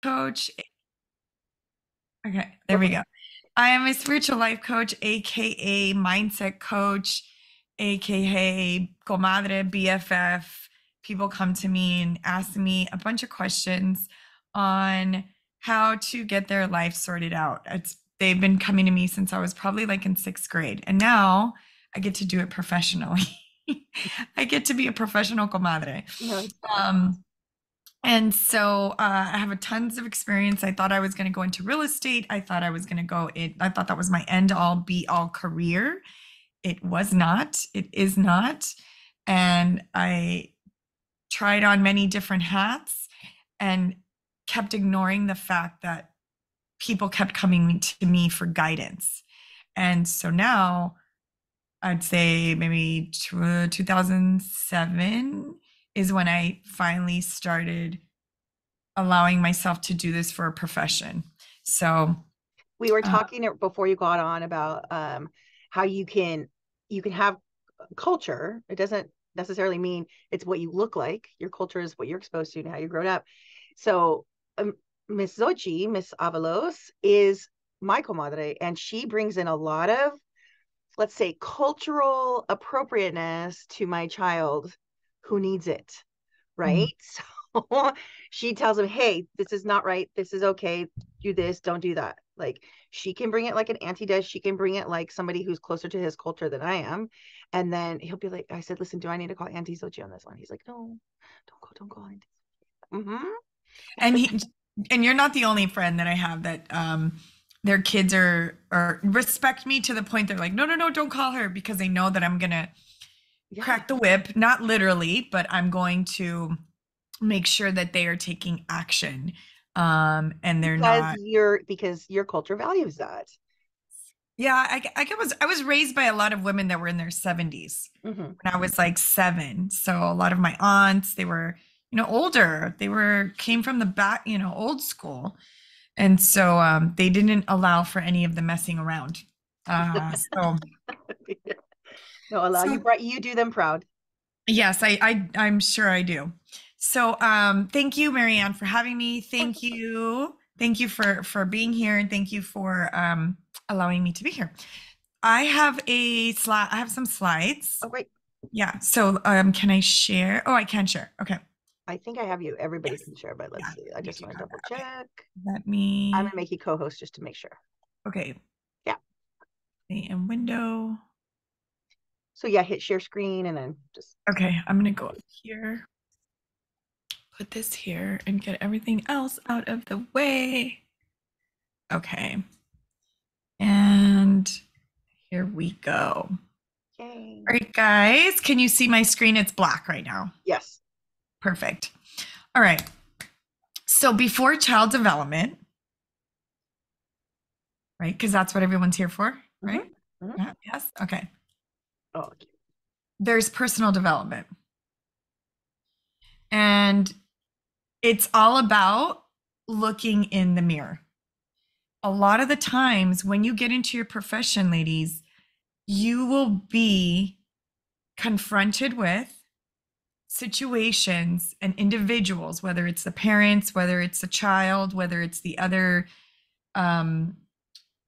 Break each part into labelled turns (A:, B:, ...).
A: coach. Okay, there we
B: Okay.
A: go. I am a spiritual life coach, aka mindset coach, aka comadre, BFF. People come to me and ask me a bunch of questions on how to get their life sorted out. They've been coming to me since I was probably like in sixth grade, and now I get to do it professionally. I get to be a professional comadre.
B: No, it's fun.
A: Um, and so I have a tons of experience. I thought I was going to go into real estate. I thought I was going to go it. I thought that was my end all be all career. It was not. It is not. And I tried on many different hats and kept ignoring the fact that people kept coming to me for guidance. And so now I'd say maybe 2007 is when I finally started allowing myself to do this for a profession. So,
B: We were
A: uh,
B: talking before you got on about how you can have culture. It doesn't necessarily mean it's what you look like. Your culture is what you're exposed to and how you grown up. So Miss Xochi, Miss Avalos, is my comadre, and she brings in a lot of, let's say, cultural appropriateness to my child who needs it, right?
A: mm,
B: So she tells him, hey, this is not right. This is okay. Do this, don't do that. Like she can bring it like an auntie does. She can bring it like somebody who's closer to his culture than I am. And then he'll be like, I said, listen, do I need to call Auntie Sochi on this one? He's like, no, don't call Auntie. Mm-hmm.
A: and he, and you're not the only friend that I have that their kids are respect me to the point they're like, no, no, no, don't call her because they know that I'm gonna
B: Yeah.
A: crack the whip, not literally, but I'm going to make sure that they are taking action, and they're not.
B: Because your culture values that.
A: Yeah, I was raised by a lot of women that were in their 70s
B: Mm-hmm.
A: when I was like 7. So a lot of my aunts, they were, older. They were came from the back, old school. And so they didn't allow for any of the messing around. So
B: No, allow you
A: so
B: bright you do them proud.
A: yes, I'm sure I do. So thank you, Marianne, for having me. Thank you. Thank you for being here, and thank you for allowing me to be here. I have some slides.
B: Oh, great.
A: Yeah. So can I share? Oh, I can share. Okay.
B: I think I have you. Everybody
A: Yes.
B: can share, but
A: Yeah.
B: let's see. I
A: You
B: just
A: do
B: want to
A: have
B: double
A: that. Okay.
B: check.
A: Let
B: I'm gonna
A: me.
B: make you co-host just to make sure.
A: Okay.
B: Yeah.
A: Stay in window.
B: So yeah, hit share screen and then just
A: Okay. I'm gonna go up here. Put this here and get everything else out of the way. Okay. And here we go.
B: yay.
A: All right, guys. Can you see my screen? It's black right now.
B: Yes.
A: Perfect. All right. So before child development, right? Because that's what everyone's here for, right?
B: Mm-hmm. Mm-hmm.
A: Yeah. Yes. Okay.
B: Oh,
A: There's personal development. And it's all about looking in the mirror. A lot of the times when you get into your profession, ladies, you will be confronted with situations and individuals, whether it's the parents, whether it's the child, whether it's the other um,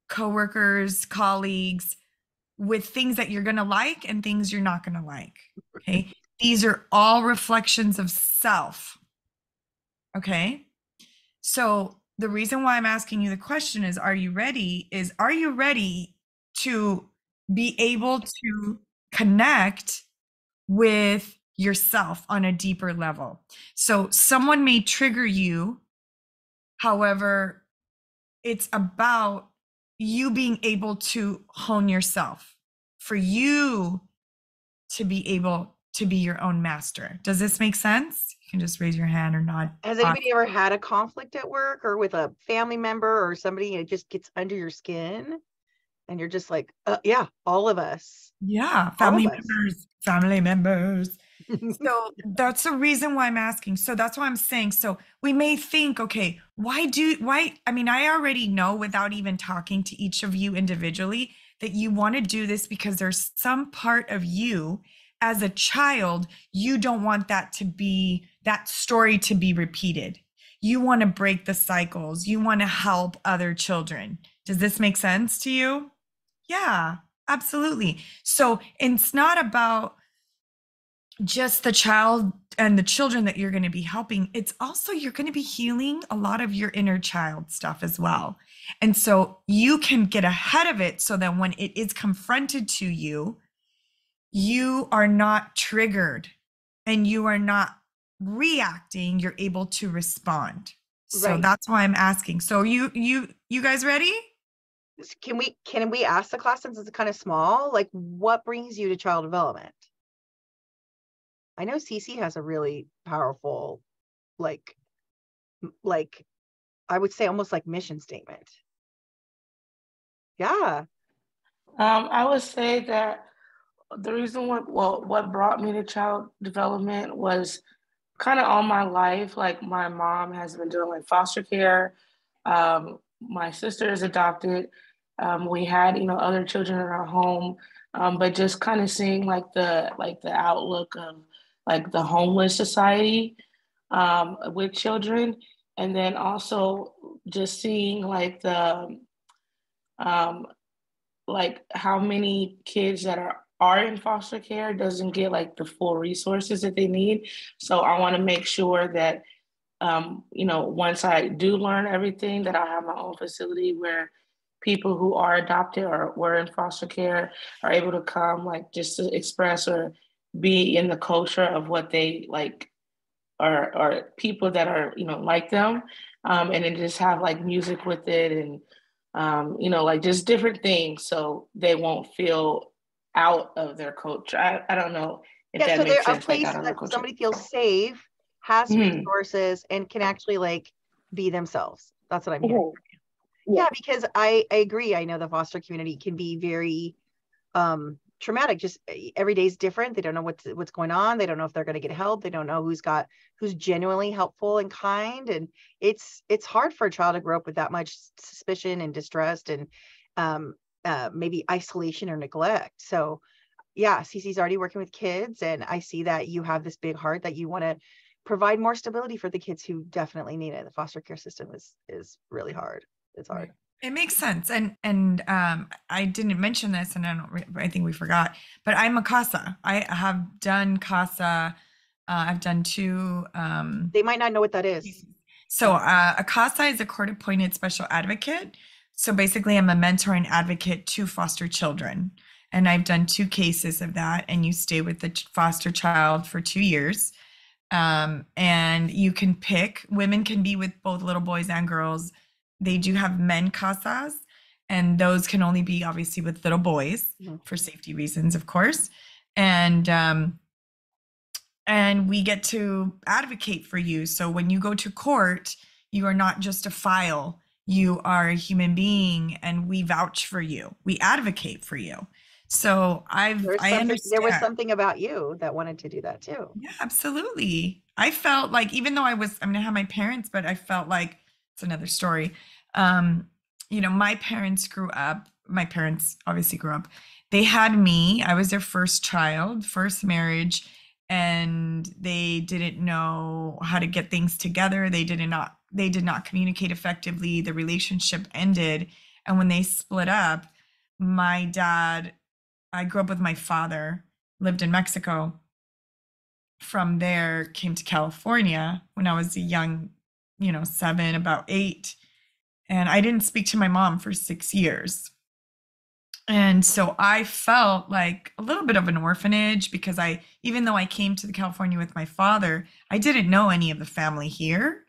A: coworkers, colleagues, with things that you're going to like and things you're not going to like. Okay. These are all reflections of self. Okay. So the reason why I'm asking you the question is, are you ready? Are you ready to be able to connect with yourself on a deeper level? So someone may trigger you. However, it's about you being able to hone yourself, for you to be able to be your own master. Does this make sense? You can just raise your hand or nod.
B: has anybody ever had a conflict at work or with a family member or somebody and it just gets under your skin and you're just like, yeah, all of us,
A: Yeah,
B: all of
A: family
B: us.
A: members, family members. So that's the reason why I'm asking. So that's why I'm saying. So we may think, okay, why? I mean, I already know without even talking to each of you individually that you want to do this because there's some part of you as a child, you don't want that story to be repeated. You want to break the cycles. You want to help other children. Does this make sense to you? Yeah, absolutely. So it's not about just the child and the children that you're going to be helping. It's also you're going to be healing a lot of your inner child stuff as well. And so you can get ahead of it so that when it is confronted to you, you are not triggered and you are not reacting, you're able to respond. So
B: Right.
A: that's why I'm asking. So you guys ready?
B: Can we ask the class, since it's kind of small, like what brings you to child development? I know Cece has a really powerful, like like I would say almost like mission statement. Yeah.
C: I would say that the reason what brought me to child development was kind of all my life. Like my mom has been doing like foster care. My sister is adopted. We had, other children in our home, but just kind of seeing like the outlook of like the homeless society with children, and then also just seeing um, like how many kids that are in foster care doesn't get like the full resources that they need. So I want to make sure that once I do learn everything, that I have my own facility where people who are adopted or were in foster care are able to come, like just to express or be in the culture of what they like, or people that are like them, and then just have like music with it, and like just different things so they won't feel out of their culture. I don't know if
B: Yeah,
C: that
B: so they're
C: makes
B: a
C: sense, like
B: place
C: out of their
B: that
C: culture.
B: somebody feels safe, has
C: Mm-hmm.
B: resources, and can actually like be themselves. That's what I'm hearing.
C: Mm-hmm.
B: Yeah, because I agree. I know the foster community can be very traumatic. Just every day is different. They don't know what's going on. They don't know if they're going to get help. They don't know who's genuinely helpful and kind. And it's hard for a child to grow up with that much suspicion and distrust, and um maybe isolation or neglect. So yeah, Cece's already working with kids, and I see that you have this big heart that you want to provide more stability for the kids who definitely need it. The foster care system is really hard. It's hard.
A: Right. It makes sense. And I didn't mention this and I think we forgot, but I'm a CASA. I have done CASA. I've done two
B: They might not know what that is.
A: so a CASA is a court appointed special advocate. So basically I'm a mentor and advocate to foster children. And I've done two cases of that, and you stay with the foster child for 2 years. And you can pick, women can be with both little boys and girls. They do have men casas, and those can only be obviously with little boys for safety reasons, of course. And we get to advocate for you. So when you go to court, you are not just a file, you are a human being, and we vouch for you, we advocate for you. So I understand.
B: There was something about you that wanted to do that too.
A: Yeah, absolutely. I felt like, even though I'm gonna have my parents, but I felt like it's another story. Um, my parents obviously grew up. They had me. I was their first child, first marriage, and they didn't know how to get things together. They did not communicate effectively. The relationship ended. And when they split up, my dad, I grew up with my father, lived in Mexico. From there, came to California when I was a young, 7, about 8. And I didn't speak to my mom for 6 years. And so I felt like a little bit of an orphanage because even though I came to California with my father, I didn't know any of the family here.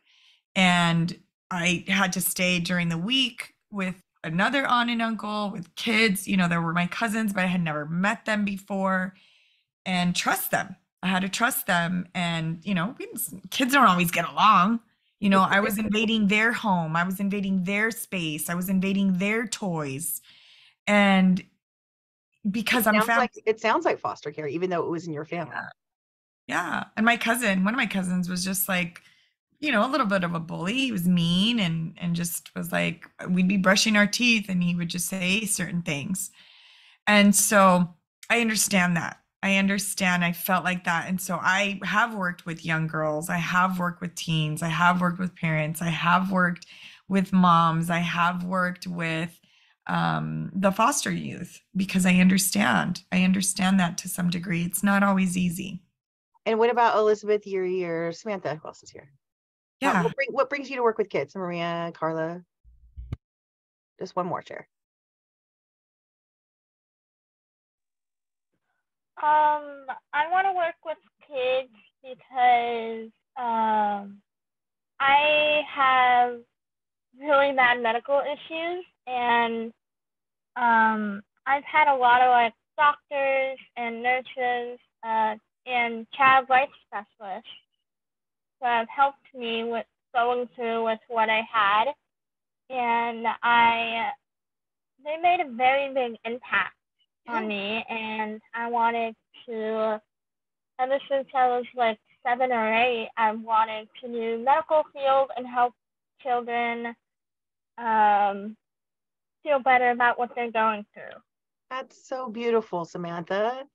A: And I had to stay during the week with another aunt and uncle with kids. There were my cousins, but I had never met them before, and trust them. I had to trust them. And, kids don't always get along. I was invading their home. I was invading their space. I was invading their toys. And because I'm family.
B: It sounds like foster care, even though it was in your family.
A: Yeah. And one of my cousins was just like, a little bit of a bully. He was mean and just was like, we'd be brushing our teeth and he would just say certain things. And so I understand that. I understand. I felt like that. And so I have worked with young girls. I have worked with teens. I have worked with parents. I have worked with moms. I have worked with the foster youth because I understand. I understand that to some degree. It's not always easy.
B: And what about Elizabeth, your Samantha? Who else is here?
A: Yeah.
B: What brings you to work with kids? Maria, Carla? Just one more share.
D: I want to work with kids because I have really bad medical issues, and I've had a lot of like doctors and nurses and child rights specialists who have helped me with going through with what I had, and they made a very big impact on me, and I wanted to, ever since I was like 7 or 8, I wanted to do medical field and help children feel better about what they're going through.
B: That's so beautiful, Samantha.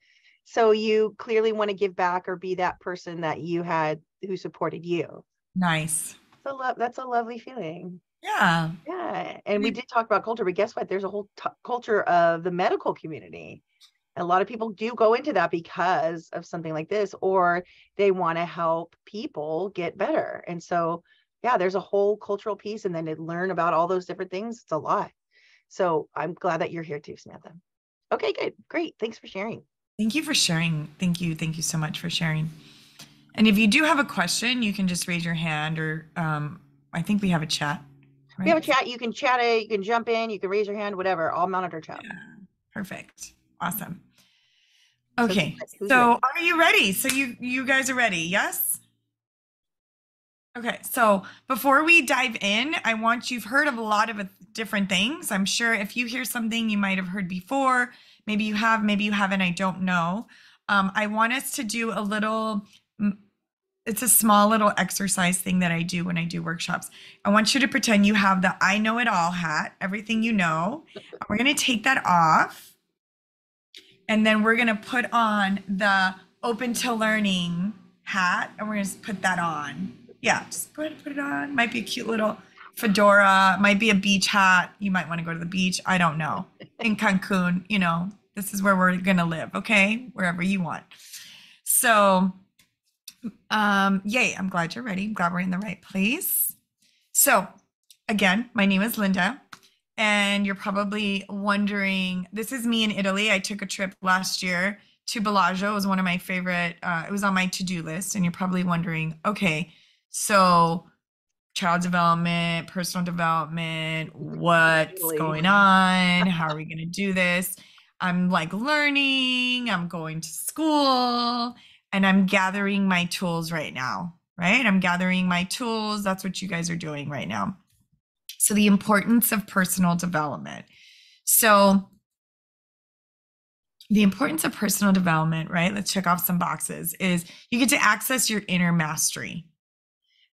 B: So you clearly want to give back or be that person that you had who supported you.
A: Nice.
B: That's a lovely feeling.
A: Yeah.
B: Yeah. And we did talk about culture, but guess what? There's a whole culture of the medical community. A lot of people do go into that because of something like this, or they want to help people get better. And so, yeah, there's a whole cultural piece. And then to learn about all those different things, it's a lot. So I'm glad that you're here too, Samantha. Okay, good. Great. Thanks for sharing.
A: Thank you for sharing. Thank you. Thank you so much for sharing. And if you do have a question, you can just raise your hand, or I think we have a chat.
B: Right? We have a chat. You can chat it. You can jump in. You can raise your hand, whatever. I'll monitor chat.
A: Yeah. Perfect. Awesome. Okay. So are you ready? So you guys are ready? Yes? Okay. So before we dive in, you've heard of a lot of different things. I'm sure if you hear something you might have heard before, maybe you have, maybe you haven't, I don't know. I want us to do a little, it's a small little exercise thing that I do when I do workshops. I want you to pretend you have the I know it all hat, everything you know. We're going to take that off. And then we're going to put on the open to learning hat, and we're going to put that on. Yeah, just put it on. Might be a cute little fedora, might be a beach hat. You might want to go to the beach. I don't know. In Cancun, this is where we're going to live, okay? Wherever you want. So, yay, I'm glad you're ready. I'm glad we're in the right place. So, again, my name is Linda. And you're probably wondering, this is me in Italy. I took a trip last year to Bellagio. It was one of my favorite, it was on my to-do list. And you're probably wondering, okay, so child development, personal development, what's going on? How are we going to do this? I'm like learning, I'm going to school, and I'm gathering my tools right now, right? I'm gathering my tools. That's what you guys are doing right now. So the importance of personal development. So the importance of personal development, right? Let's check off some boxes, is you get to access your inner mastery.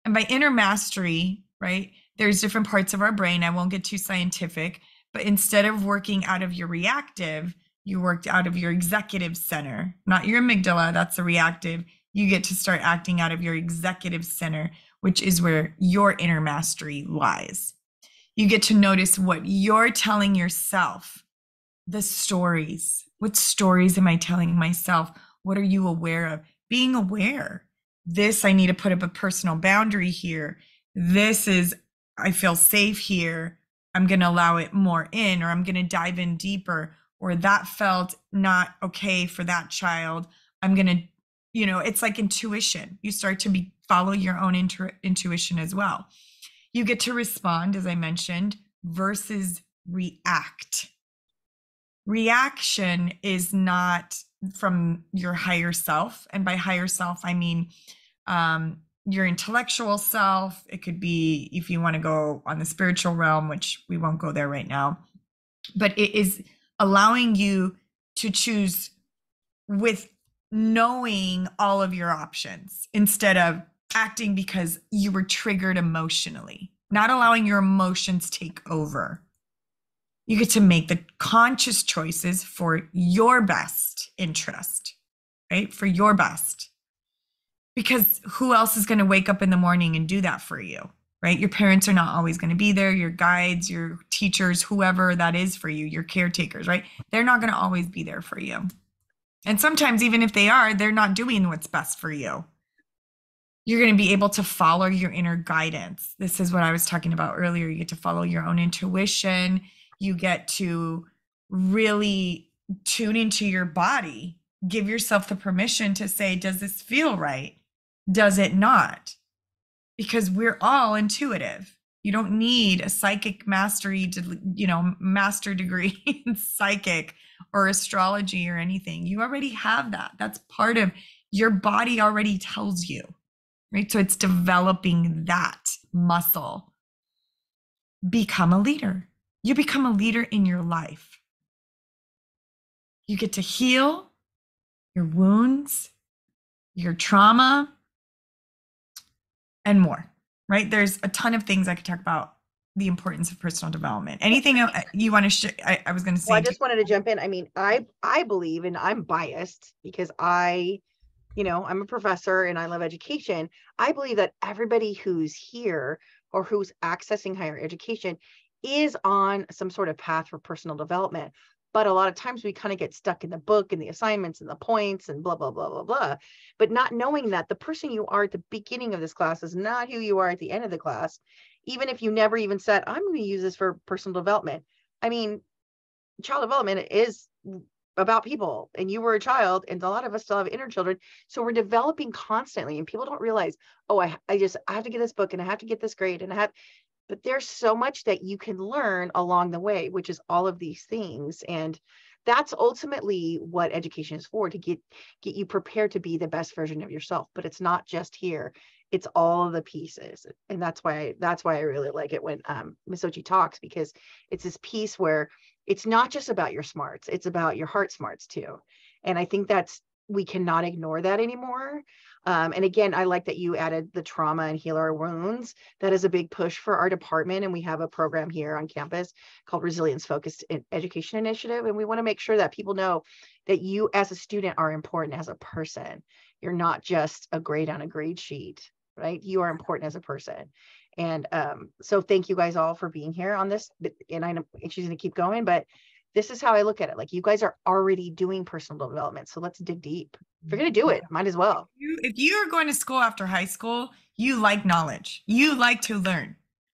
A: And by inner mastery, right, there's different parts of our brain. I won't get too scientific, but instead of working out of your reactive, you worked out of your executive center, not your amygdala. That's the reactive. You get to start acting out of your executive center, which is where your inner mastery lies. You get to notice what you're telling yourself, the stories. What stories am I telling myself? What are you aware of? Being aware. This, I need to put up a personal boundary here. This is, I feel safe here. I'm going to allow it more in, or I'm going to dive in deeper, or that felt not okay for that child. I'm going to, it's like intuition. You start to follow your own intuition as well. You get to respond, as I mentioned, versus react. Reaction is not from your higher self. And by higher self, I mean your intellectual self. It could be, if you want to go on the spiritual realm, which we won't go there right now, but it is allowing you to choose with knowing all of your options instead of acting because you were triggered emotionally, not allowing your emotions take over. You get to make the conscious choices for your best interest. right? For your best. Because who else is going to wake up in the morning and do that for you, right? Your parents are not always going to be there. Your guides, your teachers, whoever that is for you, your caretakers, right? They're not going to always be there for you. And sometimes even if they are, they're not doing what's best for you. You're going to be able to follow your inner guidance. This is what I was talking about earlier. You get to follow your own intuition. You get to really tune into your body. Give yourself the permission to say, does this feel right? Does it not? Because we're all intuitive. You don't need a psychic mastery to, master degree in psychic or astrology or anything. You already have that. That's part of your body already tells you, right? So it's developing that muscle. Become a leader. You become a leader in your life. You get to heal your wounds, your trauma, and more, right? There's a ton of things I could talk about the importance of personal development. Anything you want to share? I was going to say.
B: Well, I just wanted to jump in. I mean, I believe, and I'm biased because I'm a professor and I love education. I believe that everybody who's here or who's accessing higher education is on some sort of path for personal development. But a lot of times we kind of get stuck in the book and the assignments and the points and blah, blah, blah, blah, blah. But not knowing that the person you are at the beginning of this class is not who you are at the end of the class. Even if you never even said, I'm going to use this for personal development. I memean, child development is about people, and you were a child, and a lot of us still have inner children. So we're developing constantly, and people don't realize, oh, I have to get this book and I have to get this grade but there's so much that you can learn along the way, which is all of these things. And that's ultimately what education is for, to get you prepared to be the best version of yourself. But it's not just here. It's all of the pieces. And that's why I really like it when Miss Xochi talks, because it's this piece where it's not just about your smarts, it's about your heart smarts too. And I think we cannot ignore that anymore. And again, I like that you added the trauma and heal our wounds. That is a big push for our department. And we have a program here on campus called Resilience Focused Education Initiative. And we want to make sure that people know that you as a student are important as a person. You're not just a grade on a grade sheet, right? You are important as a person. And so thank you guys all for being here on this. And I know she's going to keep going, but this is how I look at it. Like, you guys are already doing personal development. So let's dig deep. If you're going to do it, might as well.
A: If you're going to school after high school, you like knowledge. You like to learn.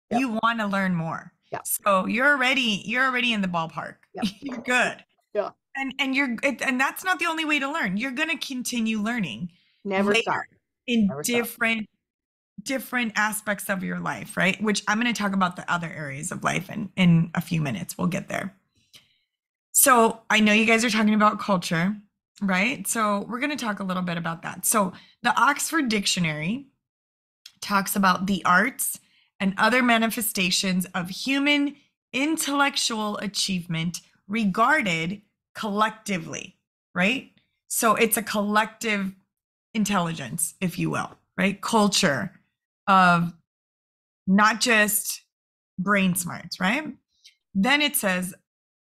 A: Yep. You want to learn more.
B: Yep.
A: So you're already in the ballpark. Yep. You're good.
B: Yeah.
A: And that's not the only way to learn. You're going to continue learning.
B: Never stop.
A: In different aspects of your life, right? Which I'm going to talk about the other areas of life in a few minutes. We'll get there. So I know you guys are talking about culture, right? So we're going to talk a little bit about that. So the Oxford Dictionary talks about the arts and other manifestations of human intellectual achievement regarded collectively, right? So it's a collective intelligence, if you will, right? Culture of not just brain smarts, right? Then it says,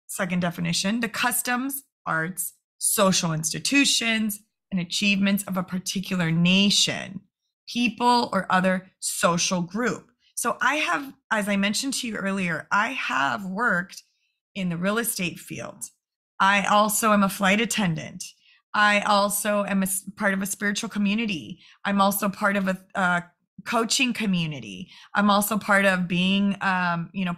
A: second definition, the customs, arts, social institutions, and achievements of a particular nation, people, or other social group. So I have, as I mentioned to you earlier, I have worked in the real estate field. I also am a flight attendant. I also am part of a spiritual community. I'm also part of a coaching community. I'm also part of being,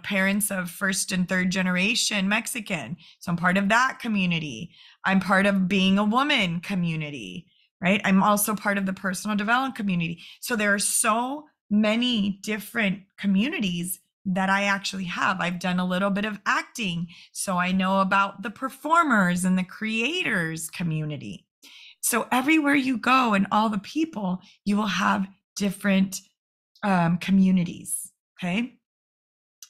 A: parents of first and third generation Mexican. So I'm part of that community. I'm part of being a woman community, right? I'm also part of the personal development community. So there are so many different communities that I actually have. I've done a little bit of acting, so I know about the performers and the creators community. So everywhere you go and all the people, you will have different communities, okay?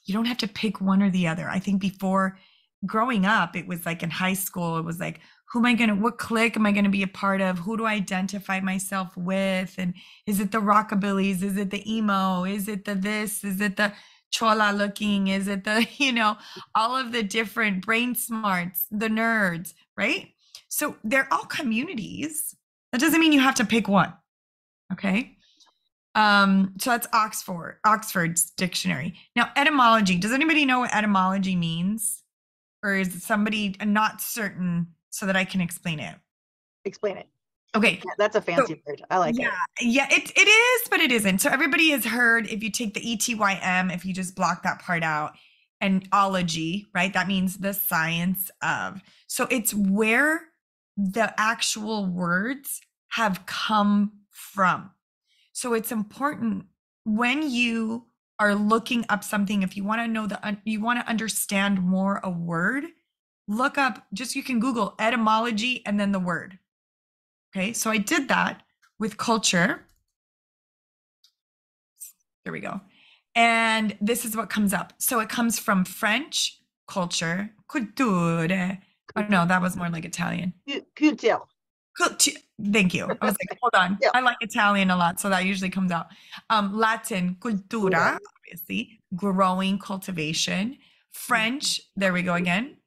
A: You don't have to pick one or the other. I think before, growing up, it was like in high school, it was like, what clique am I going to be a part of? Who do I identify myself with? And is it the rockabillys? Is it the emo? Is it the this? Is it the chola looking? Is it the, all of the different brain smarts, the nerds, right? So they're all communities, That doesn't mean you have to pick one. Okay. So that's Oxford's dictionary. Now, etymology. Does anybody know what etymology means? Or is somebody not certain so that I can explain it?
B: Explain it.
A: Okay.
B: Yeah, that's a fancy word. I like it.
A: Yeah, it is, but it isn't. So everybody has heard if you take the ETYM, if you just block that part out, and ology, right? That means the science of. So it's where the actual words have come from. So it's important when you are looking up something, if you want to know you want to understand more a word, look up, you can Google etymology and then the word. Okay, so I did that with culture. There we go. And this is what comes up. So it comes from French, culture, culture. Oh no, that was more like Italian.
B: Culture.
A: Thank you. I was like, hold on.
B: Yeah.
A: I like Italian a lot, so that usually comes out. Latin, cultura, obviously. Growing, cultivation. French, there we go again.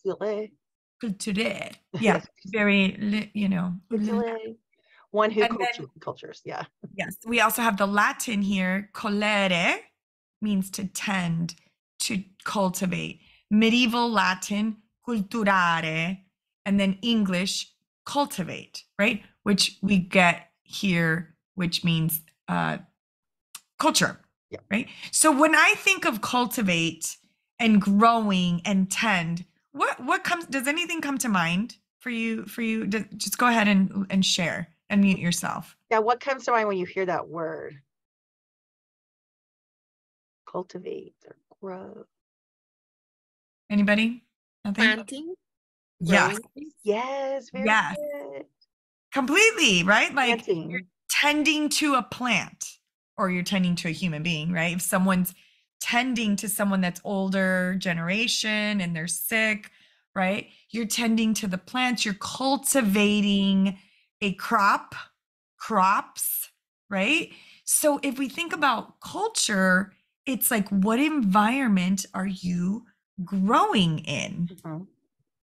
A: Culture. Yeah, very,
B: One who cultures. Yeah.
A: Yes. We also have the Latin here. Colere means to tend, to cultivate. Medieval Latin, culturare. And then English, cultivate, right? Which we get here, which means culture, right? So when I think of cultivate and growing and tend, what comes, does anything come to mind for you? Just go ahead and share and mute yourself.
B: Yeah, what comes to mind when you hear that word? Cultivate or grow.
A: Anybody? Nothing?
E: Planting.
A: Yes.
B: Yes. Very good.
A: Completely, right? Like
B: Planting.
A: You're tending to a plant or you're tending to a human being, right? If someone's tending to someone that's older generation and they're sick, right? You're tending to the plants, you're cultivating a crops, right? So if we think about culture, it's like, what environment are you growing in?
B: Mm-hmm.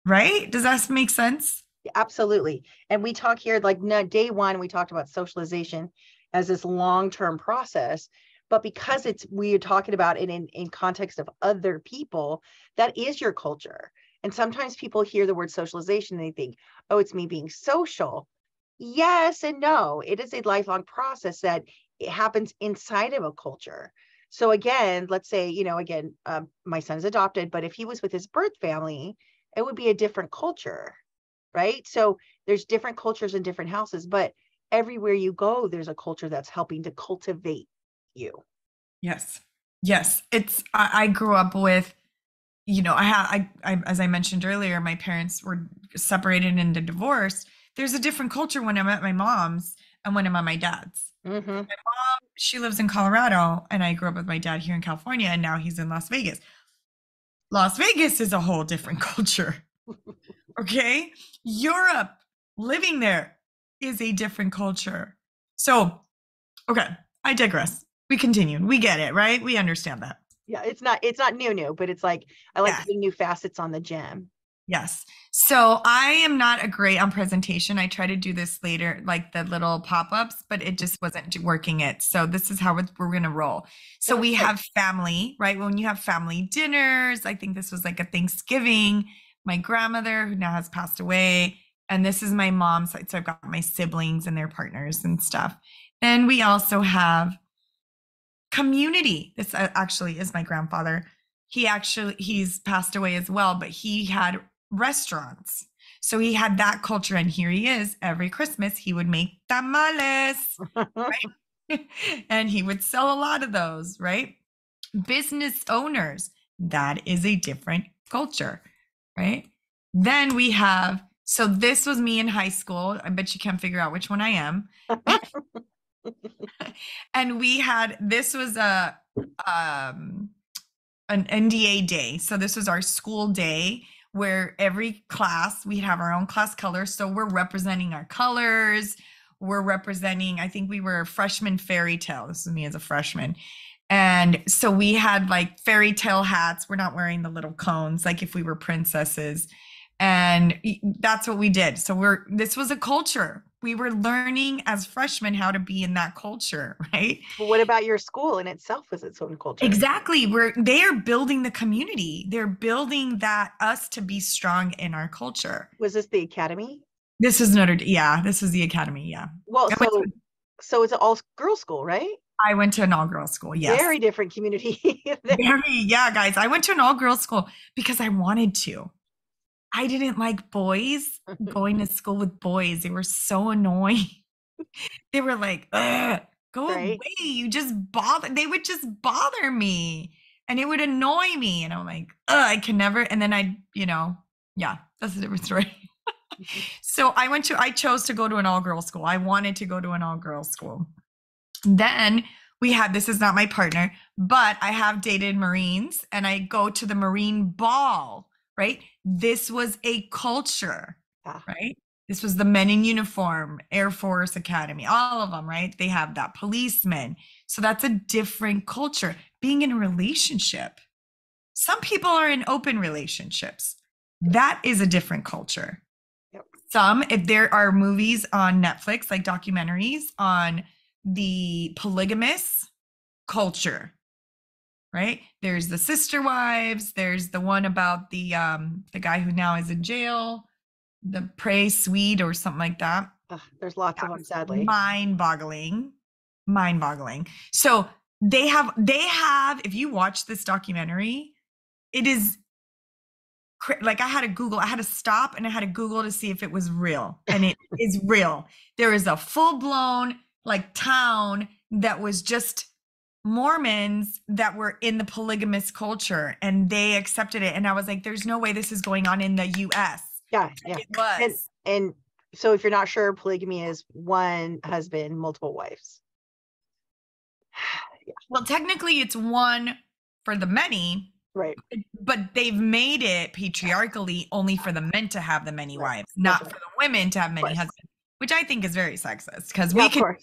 A: Right? Does that make sense?
B: Absolutely. And we talk here, like day one, we talked about socialization as this long-term process, but because we're talking about it in context of other people, that is your culture. And sometimes people hear the word socialization and they think, oh, it's me being social. Yes and no. It is a lifelong process that it happens inside of a culture. So again, let's say, my son's adopted, but if he was with his birth family, it would be a different culture, right? So there's different cultures in different houses, but everywhere you go, there's a culture that's helping to cultivate you.
A: Yes. I grew up with, as I mentioned earlier, my parents were separated and divorced. There's a different culture when I'm at my mom's and when I'm at my dad's.
B: Mm-hmm.
A: My mom, she lives in Colorado, and I grew up with my dad here in California, and now he's in Las Vegas. Las Vegas is a whole different culture. Okay. Europe, living there is a different culture. So, okay, I digress. We continue. We get it, right? We understand that.
B: Yeah, it's not new, but it's like, I like putting new facets on the gem.
A: Yes. So I am not a great on presentation. I try to do this later, like the little pop-ups, but it just wasn't working it. So this is how we're going to roll. So we have family, right? When you have family dinners, I think this was like a Thanksgiving, my grandmother who now has passed away. And this is my mom's side. So I've got my siblings and their partners and stuff. And we also have community. This actually is my grandfather. He's passed away as well, but he had restaurants. So he had that culture. And here he is every Christmas, he would make tamales, right? And he would sell a lot of those, right? Business owners, that is a different culture, right? Then we have, so this was me in high school. I bet you can't figure out which one I am. And we had, this was an NDA day. So this was our school day where every class, we'd have our own class colors. So we're representing our colors. We're representing, I think we were freshman fairy tale. This is me as a freshman. And so we had like fairy tale hats. We're not wearing the little cones, like if we were princesses. And that's what we did. So this was a culture. We were learning as freshmen how to be in that culture, right?
B: But what about your school in itself was its own culture?
A: Exactly. They are building the community. They're building us to be strong in our culture.
B: Was this the academy?
A: This is this is the academy. Yeah.
B: Well, so it's an all girls school, right?
A: I went to an all girls school. Yes.
B: Very different community.
A: Yeah, guys. I went to an all girls school because I wanted to. I didn't like boys going to school with boys. They were so annoying. They were like, ugh, go away. You just they would just bother me and it would annoy me. And I'm like, I can never. And then that's a different story. So I chose to go to an all girls school. I wanted to go to an all girls school. Then this is not my partner, but I have dated Marines and I go to the Marine ball, right? This was a culture, right? This was the men in uniform, Air Force Academy, all of them, right? They have that, policemen. So that's a different culture. Being in a relationship. Some people are in open relationships. That is a different culture.
B: Yep.
A: If there are movies on Netflix, like documentaries on the polygamous culture, right? There's the sister wives. There's the one about the guy who now is in jail, the Prey Swede or something like that.
B: There's lots of them, sadly.
A: Mind-boggling. So they have, if you watch this documentary, it is like I had to stop and I had to Google to see if it was real. And it is real. There is a full-blown like town that was just Mormons that were in the polygamous culture and they accepted it. And I was like, there's no way this is going on in the US.
B: Yeah.
A: It was.
B: And so if you're not sure, polygamy is one husband, multiple wives.
A: Yeah. Well, technically it's one for the many.
B: Right.
A: But they've made it patriarchally only for the men to have the many wives, not for the women to have many husbands, which I think is very sexist because we can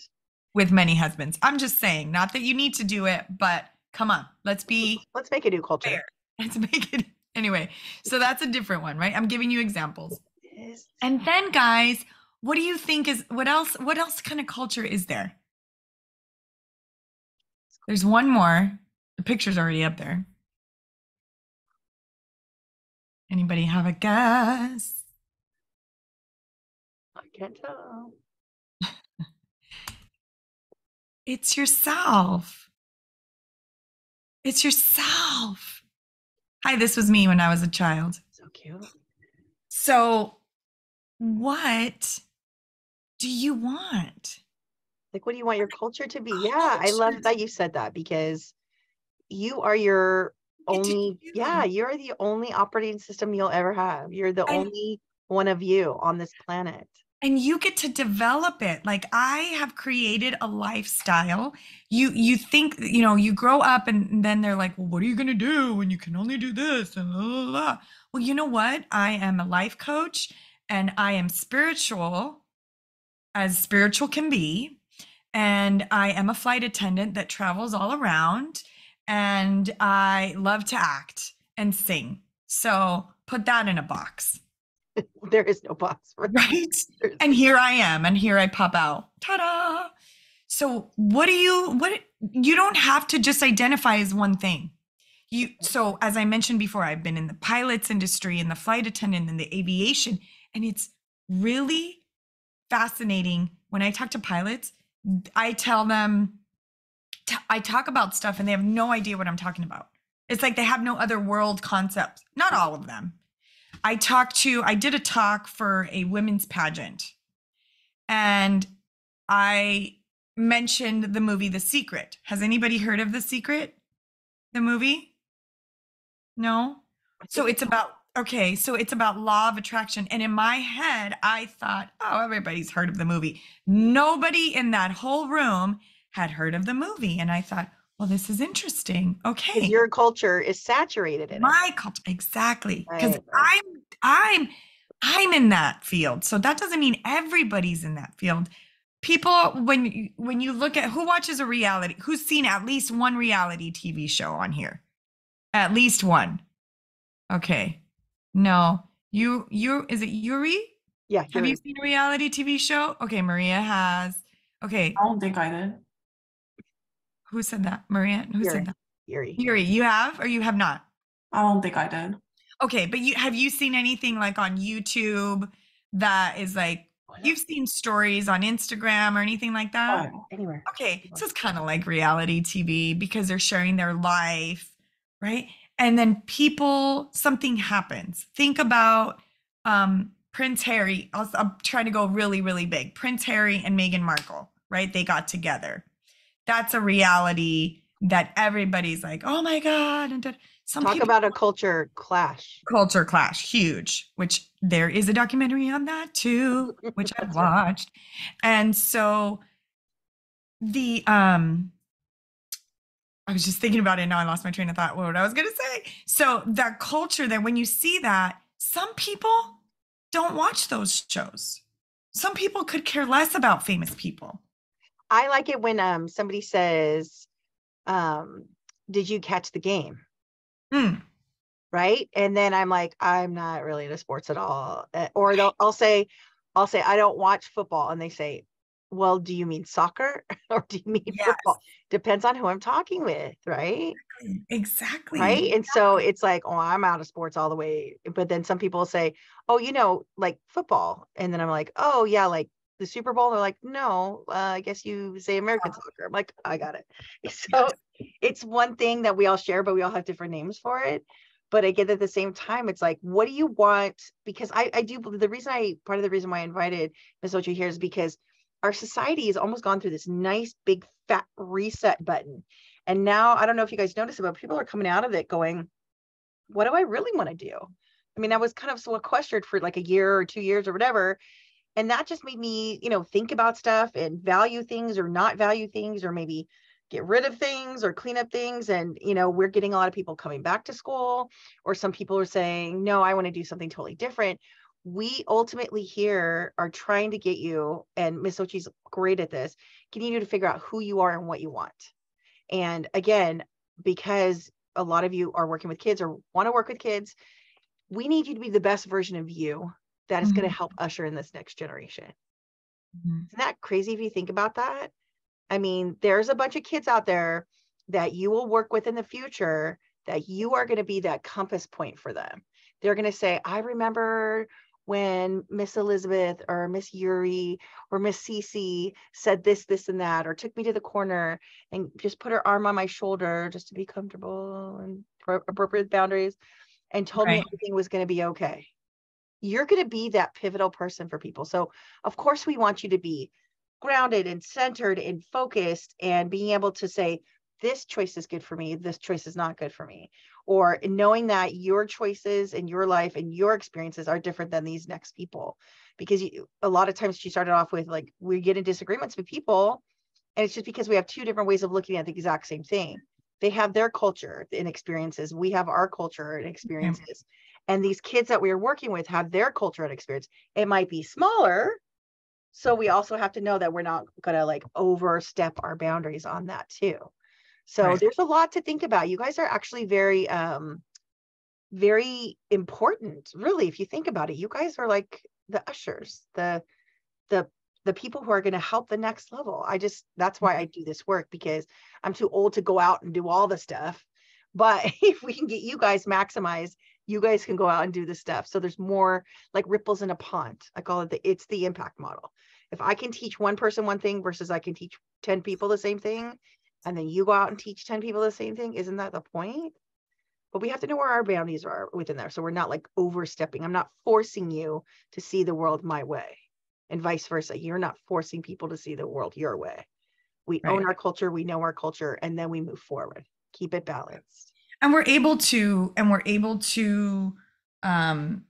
A: with many husbands. I'm just saying, not that you need to do it, but come on, let's make
B: a new culture.
A: Fair. Let's make it anyway. So that's a different one, right? I'm giving you examples. And then guys, what do you think what else kind of culture is there? There's one more. The picture's already up there. Anybody have a guess?
B: I can't tell.
A: It's yourself. It's yourself. Hi, this was me when I was a child.
B: So cute.
A: So what do you want?
B: Like, what do you want your culture to be? Yeah, I love that you said that because you are your only, you're the only operating system you'll ever have. You're the only one of you on this planet.
A: And you get to develop it. Like I have created a lifestyle. You think, you grow up and then they're like, well, what are you going to do when you can only do this? And blah, blah, blah. Well, you know what? I am a life coach and I am spiritual as spiritual can be. And I am a flight attendant that travels all around. And I love to act and sing. So put that in a box.
B: There is no box for that.
A: Right? And here I am, and here I pop out. Ta-da! So you don't have to just identify as one thing. So as I mentioned before, I've been in the pilots industry, in the flight attendant, in the aviation, and it's really fascinating. When I talk to pilots, I tell them, I talk about stuff and they have no idea what I'm talking about. It's like they have no other world concepts. Not all of them. I did a talk for a women's pageant and I mentioned the movie The Secret. Has anybody heard of The Secret? The movie? No? So it's about law of attraction. And in my head, I thought, oh, everybody's heard of the movie. Nobody in that whole room had heard of the movie. And I thought, well, this is interesting. Okay.
B: Your culture is saturated in
A: my culture. Exactly. Because I'm in that field. So that doesn't mean everybody's in that field. People, when you look at who watches who's seen at least one reality TV show on here? At least one. Okay. No. Is it Yuri?
B: Yeah,
A: Have you
B: Yuri.
A: seen a reality TV show? Okay, Maria has. Okay,
E: I don't think I did.
A: who said that? Maria, who said
B: Yuri.
A: that?
B: Yuri.
A: Yuri, you have or you have not?
E: I don't think I did.
A: Okay, but have you seen anything like on YouTube that is like you've seen stories on Instagram or anything like that?
E: Oh,
B: Anywhere.
A: Okay, so it's kind of like reality TV because they're sharing their life, right? And then something happens. Think about Prince Harry. I'm trying to go really, really big. Prince Harry and Meghan Markle, right? They got together. That's a reality that everybody's like, oh my God. And
B: Talk about a culture clash.
A: Culture clash, huge, which there is a documentary on that too, which I've watched. And so I was just thinking about it. Now I lost my train of thought. What I was going to say. So that culture that when you see that, some people don't watch those shows. Some people could care less about famous people.
B: I like it when somebody says, did you catch the game? Right. And then I'm like, I'm not really into sports at all. Or I'll say, I don't watch football. And they say, well, do you mean soccer or do you mean football? Depends on who I'm talking with, right?
A: Exactly.
B: Right. And so it's like, oh, I'm out of sports all the way. But then some people say, oh, like football. And then I'm like, oh, yeah, like the Super Bowl. They're like, no, I guess you say American soccer. I'm like, I got it. So it's one thing that we all share, but we all have different names for it. But I get at the same time, it's like, what do you want? Because I do, part of the reason why I invited Ms. Xochi here is because our society has almost gone through this nice big fat reset button. And now, I don't know if you guys noticed it, but people are coming out of it going, what do I really want to do? I mean, I was kind of sequestered for like a year or 2 years or whatever. And that just made me, think about stuff and value things or not value things, or maybe get rid of things or clean up things. And, we're getting a lot of people coming back to school, or some people are saying, no, I want to do something totally different. We ultimately here are trying to get you, and Ms. Xochi's great at this, getting you to figure out who you are and what you want. And again, because a lot of you are working with kids or want to work with kids, we need you to be the best version of you that is going to help usher in this next generation. Isn't that crazy if you think about that? I mean, there's a bunch of kids out there that you will work with in the future that you are going to be that compass point for them. They're going to say, I remember when Miss Elizabeth or Miss Yuri or Miss Cece said this, this, and that, or took me to the corner and just put her arm on my shoulder just to be comfortable and for appropriate boundaries and told me everything was going to be okay. You're going to be that pivotal person for people. So of course we want you to be grounded and centered and focused and being able to say, this choice is good for me, this choice is not good for me. Or knowing that your choices in your life and your experiences are different than these next people. Because a lot of times she started off with like, we get in disagreements with people, and it's just because we have two different ways of looking at the exact same thing. They have their culture and experiences. We have our culture and experiences. And these kids that we are working with have their culture and experience. It might be smaller. So we also have to know that we're not going to like overstep our boundaries on that too. So there's a lot to think about. You guys are actually very, very important, really. If you think about it, you guys are like the ushers, the people who are going to help the next level. That's why I do this work, because I'm too old to go out and do all the stuff. But if we can get you guys maximized, you guys can go out and do the stuff. So there's more like ripples in a pond. I call it it's the impact model. If I can teach one person one thing versus I can teach 10 people the same thing, and then you go out and teach 10 people the same thing, isn't that the point? But we have to know where our boundaries are within there. So we're not like overstepping. I'm not forcing you to see the world my way, and vice versa. You're not forcing people to see the world your way. We own our culture, we know our culture, and then we move forward. Keep it balanced.
A: And we're able to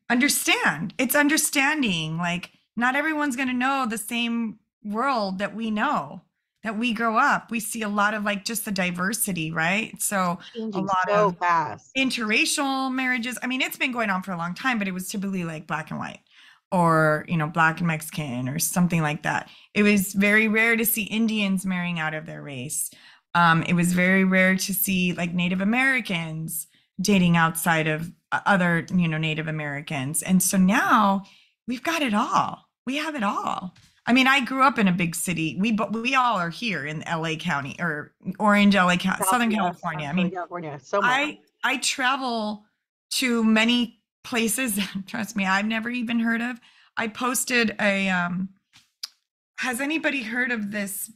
A: understand. It's understanding. Like, not everyone's going to know the same world that we know, that we grow up. We see a lot of like just the diversity, right? So
B: Changing
A: a lot
B: so
A: of
B: fast.
A: Interracial marriages. I mean, it's been going on for a long time, but it was typically like black and white, or, black and Mexican or something like that. It was very rare to see Indians marrying out of their race. It was very rare to see like Native Americans dating outside of other, Native Americans. And so now we've got it all. We have it all. I mean, I grew up in a big city. We all are here in LA County or Orange, LA County, Southern California. I mean,
B: California, so much.
A: I travel to many places, trust me, I've never even heard of. I posted has anybody heard of this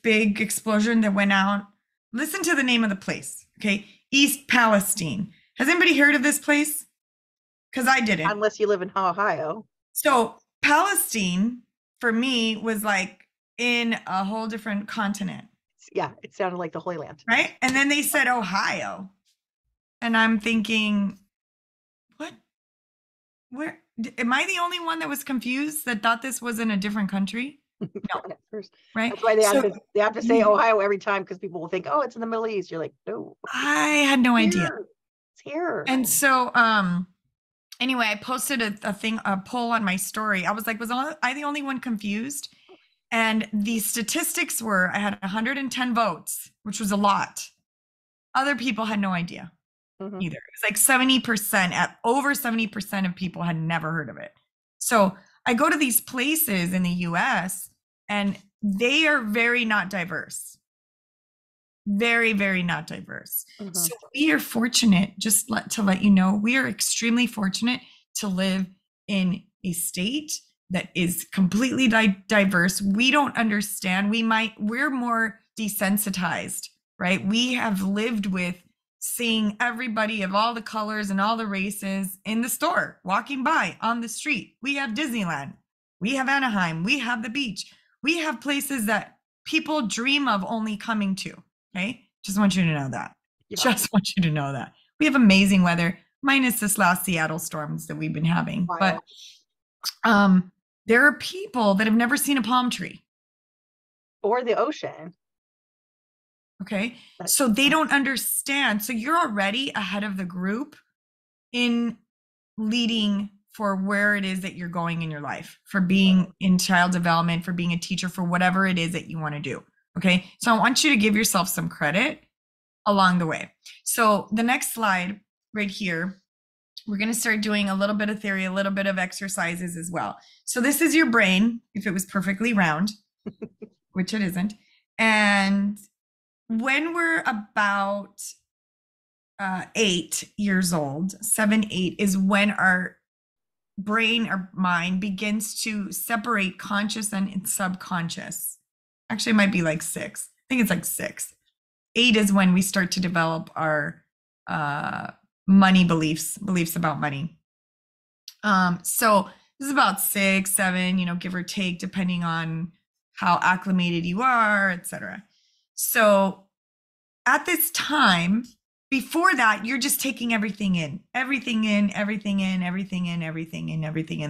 A: big explosion that went out? Listen to the name of the place, okay? East Palestine. Has anybody heard of this place? Because I didn't.
B: Unless you live in Ohio.
A: So Palestine, for me, was like in a whole different continent.
B: Yeah, it sounded like the Holy Land.
A: Right? And then they said Ohio. And I'm thinking, what? Where? Am I the only one that was confused that thought this was in a different country? No. Right?
B: That's why they have to say Ohio every time, because people will think, oh, it's in the Middle East. You're like, no.
A: I had no idea.
B: It's here.
A: And so anyway, I posted a poll on my story. I was like, was I the only one confused? And the statistics were I had 110 votes, which was a lot. Other people had no idea either. It was like 70%, at over 70% of people had never heard of it. So I go to these places in the US and they are very not diverse. Very, very not diverse. So we are fortunate, to let you know, we are extremely fortunate to live in a state that is completely diverse. We don't understand. We're more desensitized, right? We have lived with seeing everybody of all the colors and all the races in the store, walking by on the street. We have Disneyland. We have Anaheim. We have the beach. We have places that people dream of only coming to. Okay. Just want you to know that. Yeah. Just want you to know that. We have amazing weather, minus this last Seattle storms that we've been having. Wow. But there are people that have never seen a palm tree.
B: Or the ocean.
A: Okay. So they don't understand. So you're already ahead of the group in leading for where it is that you're going in your life, for being in child development, for being a teacher, for whatever it is that you want to do. Okay. So I want you to give yourself some credit along the way. So the next slide right here, we're going to start doing a little bit of theory, a little bit of exercises as well. So this is your brain, if it was perfectly round, which it isn't. And when we're about 8 years old, 7, 8 is when our brain or mind begins to separate conscious and subconscious. Actually, it might be like 6. I think it's like 6. 8 is when we start to develop our money beliefs about money. So this is about 6, 7, give or take, depending on how acclimated you are, etc. So at this time, before that, you're just taking everything in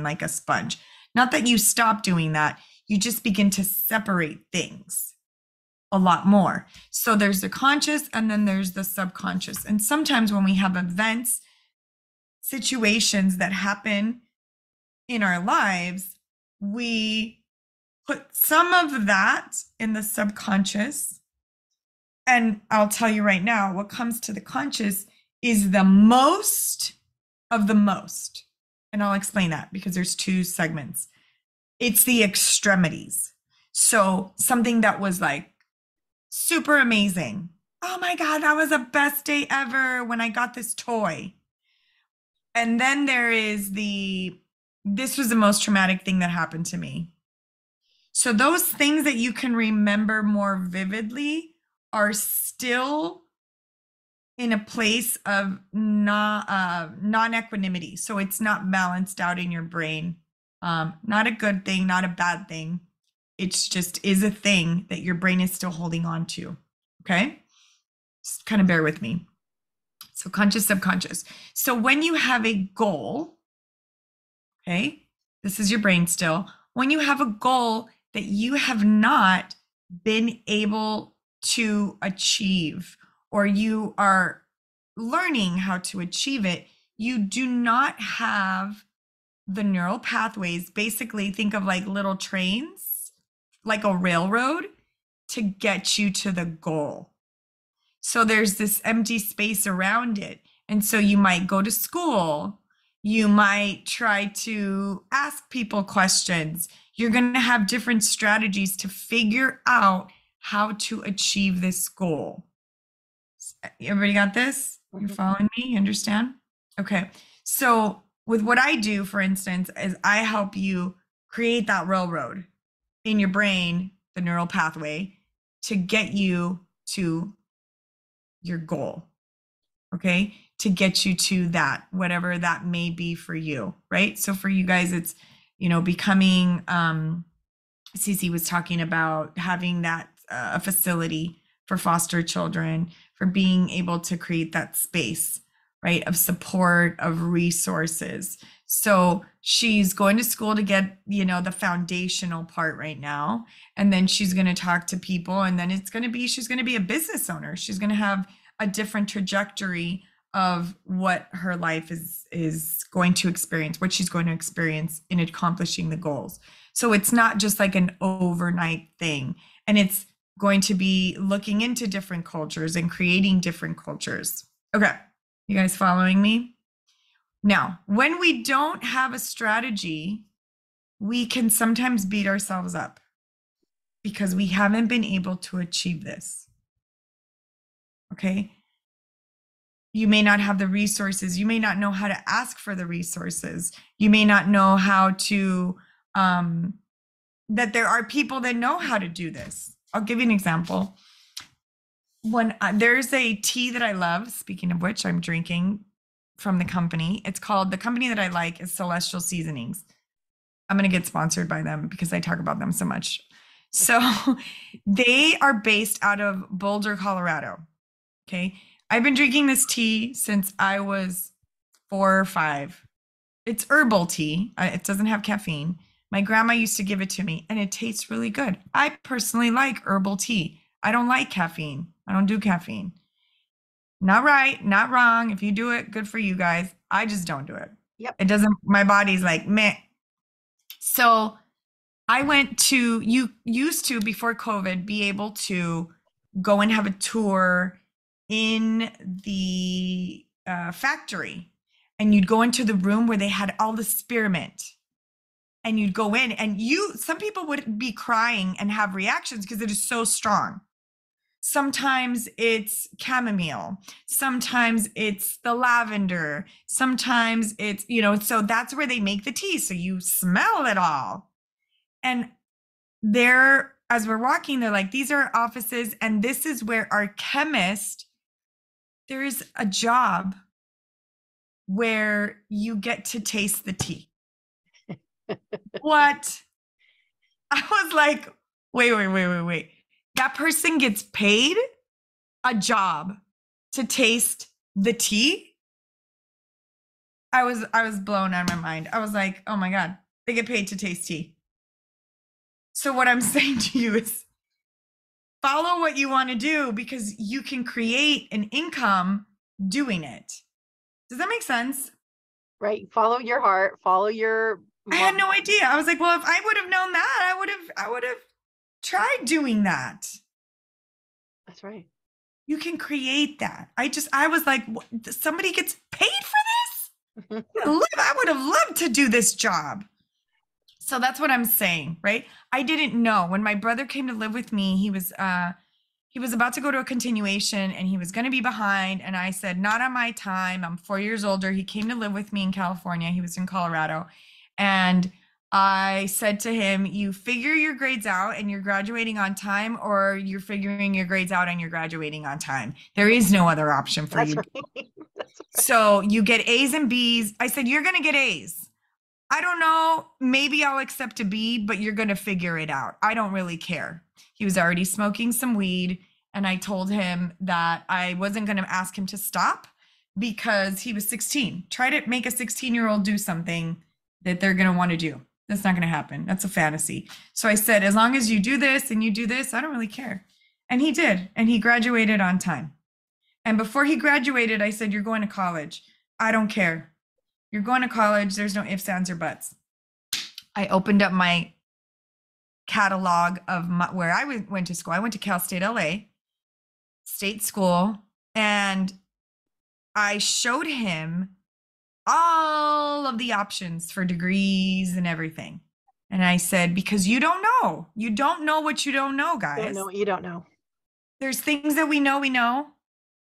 A: like a sponge. Not that you stop doing that. You just begin to separate things a lot more. So there's the conscious and then there's the subconscious. And sometimes when we have events, situations that happen in our lives, we put some of that in the subconscious. And I'll tell you right now, what comes to the conscious is the most of the most. And I'll explain that because there's 2 segments. It's the extremities. So something that was like super amazing. Oh my God, that was the best day ever when I got this toy. And then there is this was the most traumatic thing that happened to me. So those things that you can remember more vividly are still in a place of non-equanimity. So it's not balanced out in your brain. Not a good thing, not a bad thing. It's just is a thing that your brain is still holding on to. Okay? Just kind of bear with me. So conscious, subconscious. So when you have a goal, okay, this is your brain still. When you have a goal that you have not been able to achieve, or you are learning how to achieve it, you do not have the neural pathways. Basically, think of like little trains, like a railroad, to get you to the goal. So there's this empty space around it. And so you might go to school. You might try to ask people questions. You're going to have different strategies to figure out how to achieve this goal. Everybody got this? You're following me? You understand? Okay. So with what I do, for instance, is I help you create that railroad in your brain, the neural pathway, to get you to your goal. Okay. To get you to that, whatever that may be for you. Right. So for you guys, it's, becoming, Cece was talking about having that a facility for foster children, for being able to create that space, right, of support, of resources. So she's going to school to get, the foundational part right now. And then she's going to talk to people. And then she's going to be a business owner. She's going to have a different trajectory of what her life is going to experience, what she's going to experience in accomplishing the goals. So it's not just like an overnight thing. And it's going to be looking into different cultures and creating different cultures. Okay. You guys following me? Now, when we don't have a strategy, we can sometimes beat ourselves up because we haven't been able to achieve this. Okay. You may not have the resources. You may not know how to ask for the resources. You may not know how to, that there are people that know how to do this. I'll give you an example. When there's a tea that I love, speaking of which, I'm drinking from the company. The company that I like is Celestial Seasonings. I'm going to get sponsored by them because I talk about them so much. So they are based out of Boulder, Colorado. Okay. I've been drinking this tea since I was 4 or 5. It's herbal tea. It doesn't have caffeine. My grandma used to give it to me and it tastes really good. I personally like herbal tea. I don't like caffeine. I don't do caffeine. Not right, not wrong. If you do it, good for you guys. I just don't do it.
B: Yep.
A: It doesn't, my body's like, meh. So you used to, before COVID, be able to go and have a tour in the factory, and you'd go into the room where they had all the spearmint, and you'd go in and some people would be crying and have reactions because it is so strong. Sometimes it's chamomile, sometimes it's the lavender, sometimes it's, so that's where they make the tea. So you smell it all. And as we're walking, they're like, these are offices, and this is where our chemist, there is a job where you get to taste the tea. What? I was like, wait. That person gets paid a job to taste the tea? I was blown out of my mind. I was like, oh my God, they get paid to taste tea. So what I'm saying to you is follow what you want to do, because you can create an income doing it. Does that make sense?
B: Right. Follow your heart, follow your.
A: I had no idea. I was like, well, if I would have known that, I would have tried doing that.
B: That's right.
A: You can create that. I was like, somebody gets paid for this? I would have loved to do this job. So that's what I'm saying, right? I didn't know. When my brother came to live with me, he was about to go to a continuation and he was going to be behind. And I said, not on my time. I'm 4 years older. He came to live with me in California. He was in Colorado. And I said to him, you figure your grades out and you're graduating on time, or you're figuring your grades out and you're graduating on time. There is no other option for you.
B: Right. That's right.
A: So you get A's and B's. I said, you're going to get A's. I don't know, maybe I'll accept a B, but you're going to figure it out. I don't really care. He was already smoking some weed, and I told him that I wasn't going to ask him to stop because he was 16. Try to make a 16-year-old do something that they're going to want to do. That's not going to happen. That's a fantasy. So I said, as long as you do this and you do this, I don't really care. And he did, and he graduated on time. And before he graduated, I said, you're going to college. I don't care. You're going to college. There's no ifs, ands, or buts. I opened up my catalog of where I went to school. I went to Cal State LA, state school, and I showed him all of the options for degrees and everything. And I said, because you don't know. You don't know what you don't know,
B: You don't
A: guys.
B: know what you don't know.
A: There's things that we know we know.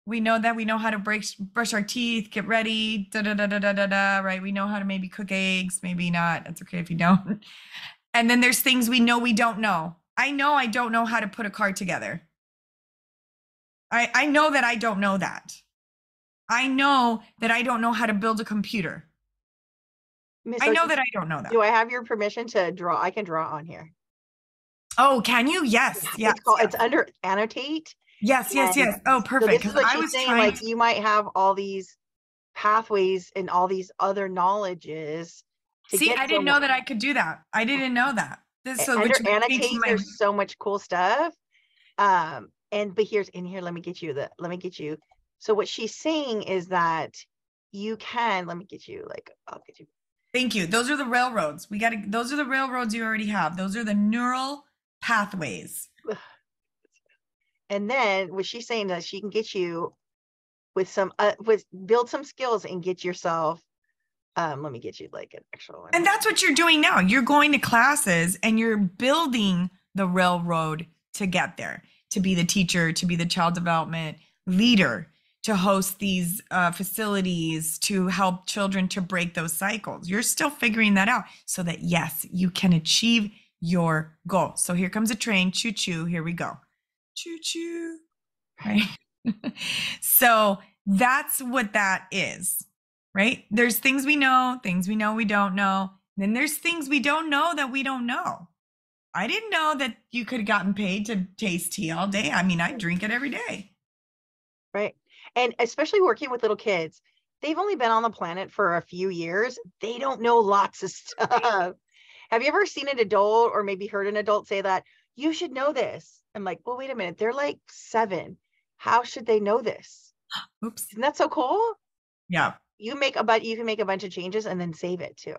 A: We know that we know how to brush our teeth, get ready, da da da da da da da, right? We know how to maybe cook eggs, maybe not. That's okay if you don't. And then there's things we know we don't know. I know I don't know how to put a car together. I know that I don't know that. I know that I don't know how to build a computer.
B: Miss
A: I know
B: Xochi,
A: that I don't know that.
B: do I have your permission to draw? I can draw on here.
A: Oh, can you? Yes. Yes.
B: It's called,
A: yes.
B: it's under annotate.
A: Yes, yes,
B: And
A: yes. Oh,
B: so
A: perfect.
B: this is
A: Because
B: what
A: I
B: she's
A: was
B: saying,
A: trying
B: like
A: to,
B: you might have all these pathways and all these other knowledges to
A: see,
B: get
A: I didn't know that I could do that. I didn't know that. So
B: under
A: which brings me to
B: annotate,
A: my,
B: there's so much cool stuff. But here's in here, let me get you. So what she's saying is that you can, let me get you, like, I'll get you.
A: thank you. Those are the railroads. Those are the railroads you already have. Those are the neural pathways.
B: And then what she's saying that she can get you with some, build some skills and get yourself, let me get you like an actual one.
A: And that's what you're doing now. You're going to classes and you're building the railroad to get there, to be the teacher, to be the child development leader, to host these facilities, to help children to break those cycles. You're still figuring that out so that, yes, you can achieve your goal. So here comes a train. Choo choo. Here we go. Choo choo. Right. So that's what that is. Right? There's things we know we don't know. Then there's things we don't know that we don't know. I didn't know that you could have gotten paid to taste tea all day. I mean, I drink it every day.
B: Right. And especially working with little kids, they've only been on the planet for a few years. They don't know lots of stuff. Have you ever seen an adult or maybe heard an adult say that you should know this? I'm like, well, wait a minute. They're like 7. How should they know this?
A: Oops.
B: Isn't that so cool?
A: Yeah.
B: You can make a bunch of changes and then save it too.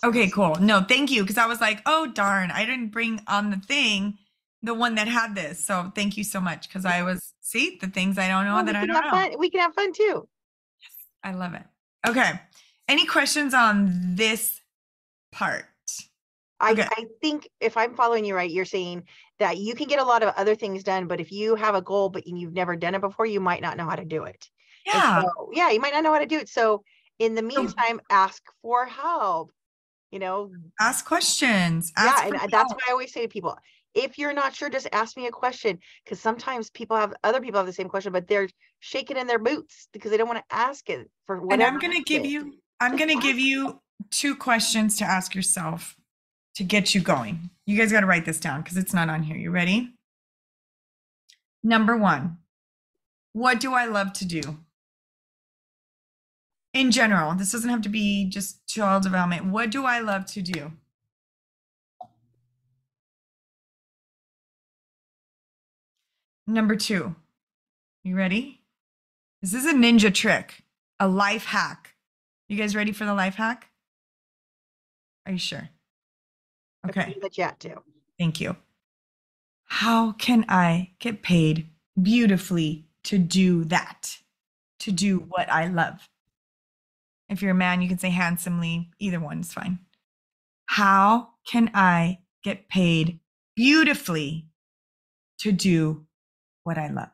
A: Okay, cool. No, thank you. Because I was like, oh, darn, I didn't bring on the thing, the one that had this. So thank you so much. Because I was, see, the things I don't know
B: Well,
A: that I
B: we can
A: don't
B: have
A: know.
B: fun. We can have fun too.
A: Yes, I love it. Okay. Any questions on this part? Okay.
B: I think if I'm following you right, you're saying that you can get a lot of other things done, but if you have a goal, but you've never done it before, you might not know how to do it.
A: Yeah.
B: So, yeah, you might not know how to do it. So in the meantime, ask for help,
A: Ask questions. Ask
B: and that's why I always say to people, if you're not sure, just ask me a question. Because sometimes other people have the same question, but they're shaking in their boots because they don't want to ask it for whatever.
A: And I'm going to give you 2 questions to ask yourself to get you going. You guys got to write this down because it's not on here. You ready? Number 1, what do I love to do? In general, this doesn't have to be just child development. What do I love to do? Number 2, you ready? This is a ninja trick, a life hack. You guys ready for the life hack? Are you sure? Okay.
B: That chat too.
A: Thank you. How can I get paid beautifully to do that? To do what I love? If you're a man, you can say handsomely. Either one is fine. How can I get paid beautifully to do what I love?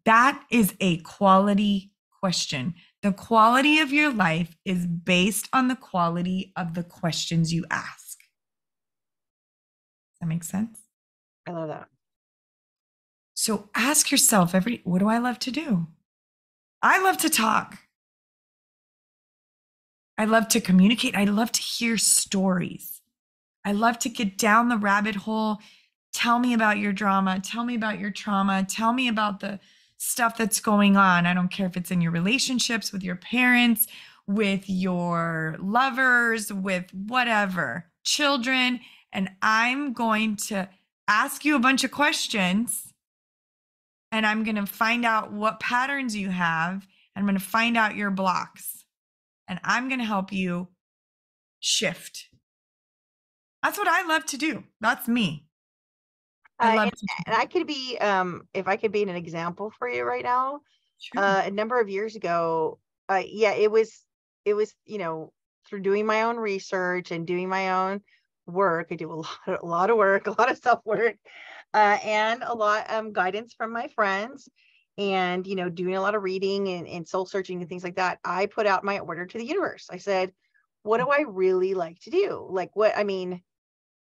A: That is a quality question. The quality of your life is based on the quality of the questions you ask. Does that make sense?
B: I love that.
A: So ask yourself what do I love to do? I love to talk. I love to communicate. I love to hear stories. I love to get down the rabbit hole. Tell me about your drama. Tell me about your trauma. Tell me about the stuff that's going on. I don't care if it's in your relationships with your parents, with your lovers, with whatever, children. And I'm going to ask you a bunch of questions and I'm going to find out what patterns you have. And I'm going to find out your blocks and I'm going to help you shift. That's what I love to do. That's me. I love
B: and I could be, if I could be an example for you right now,
A: Sure.
B: a number of years ago. Yeah, it was, through doing my own research and doing my own work. I do a lot of work, a lot of self work, and a lot guidance from my friends, and doing a lot of reading and soul searching and things like that. I put out my order to the universe. I said, what do I really like to do? Like, what, I mean,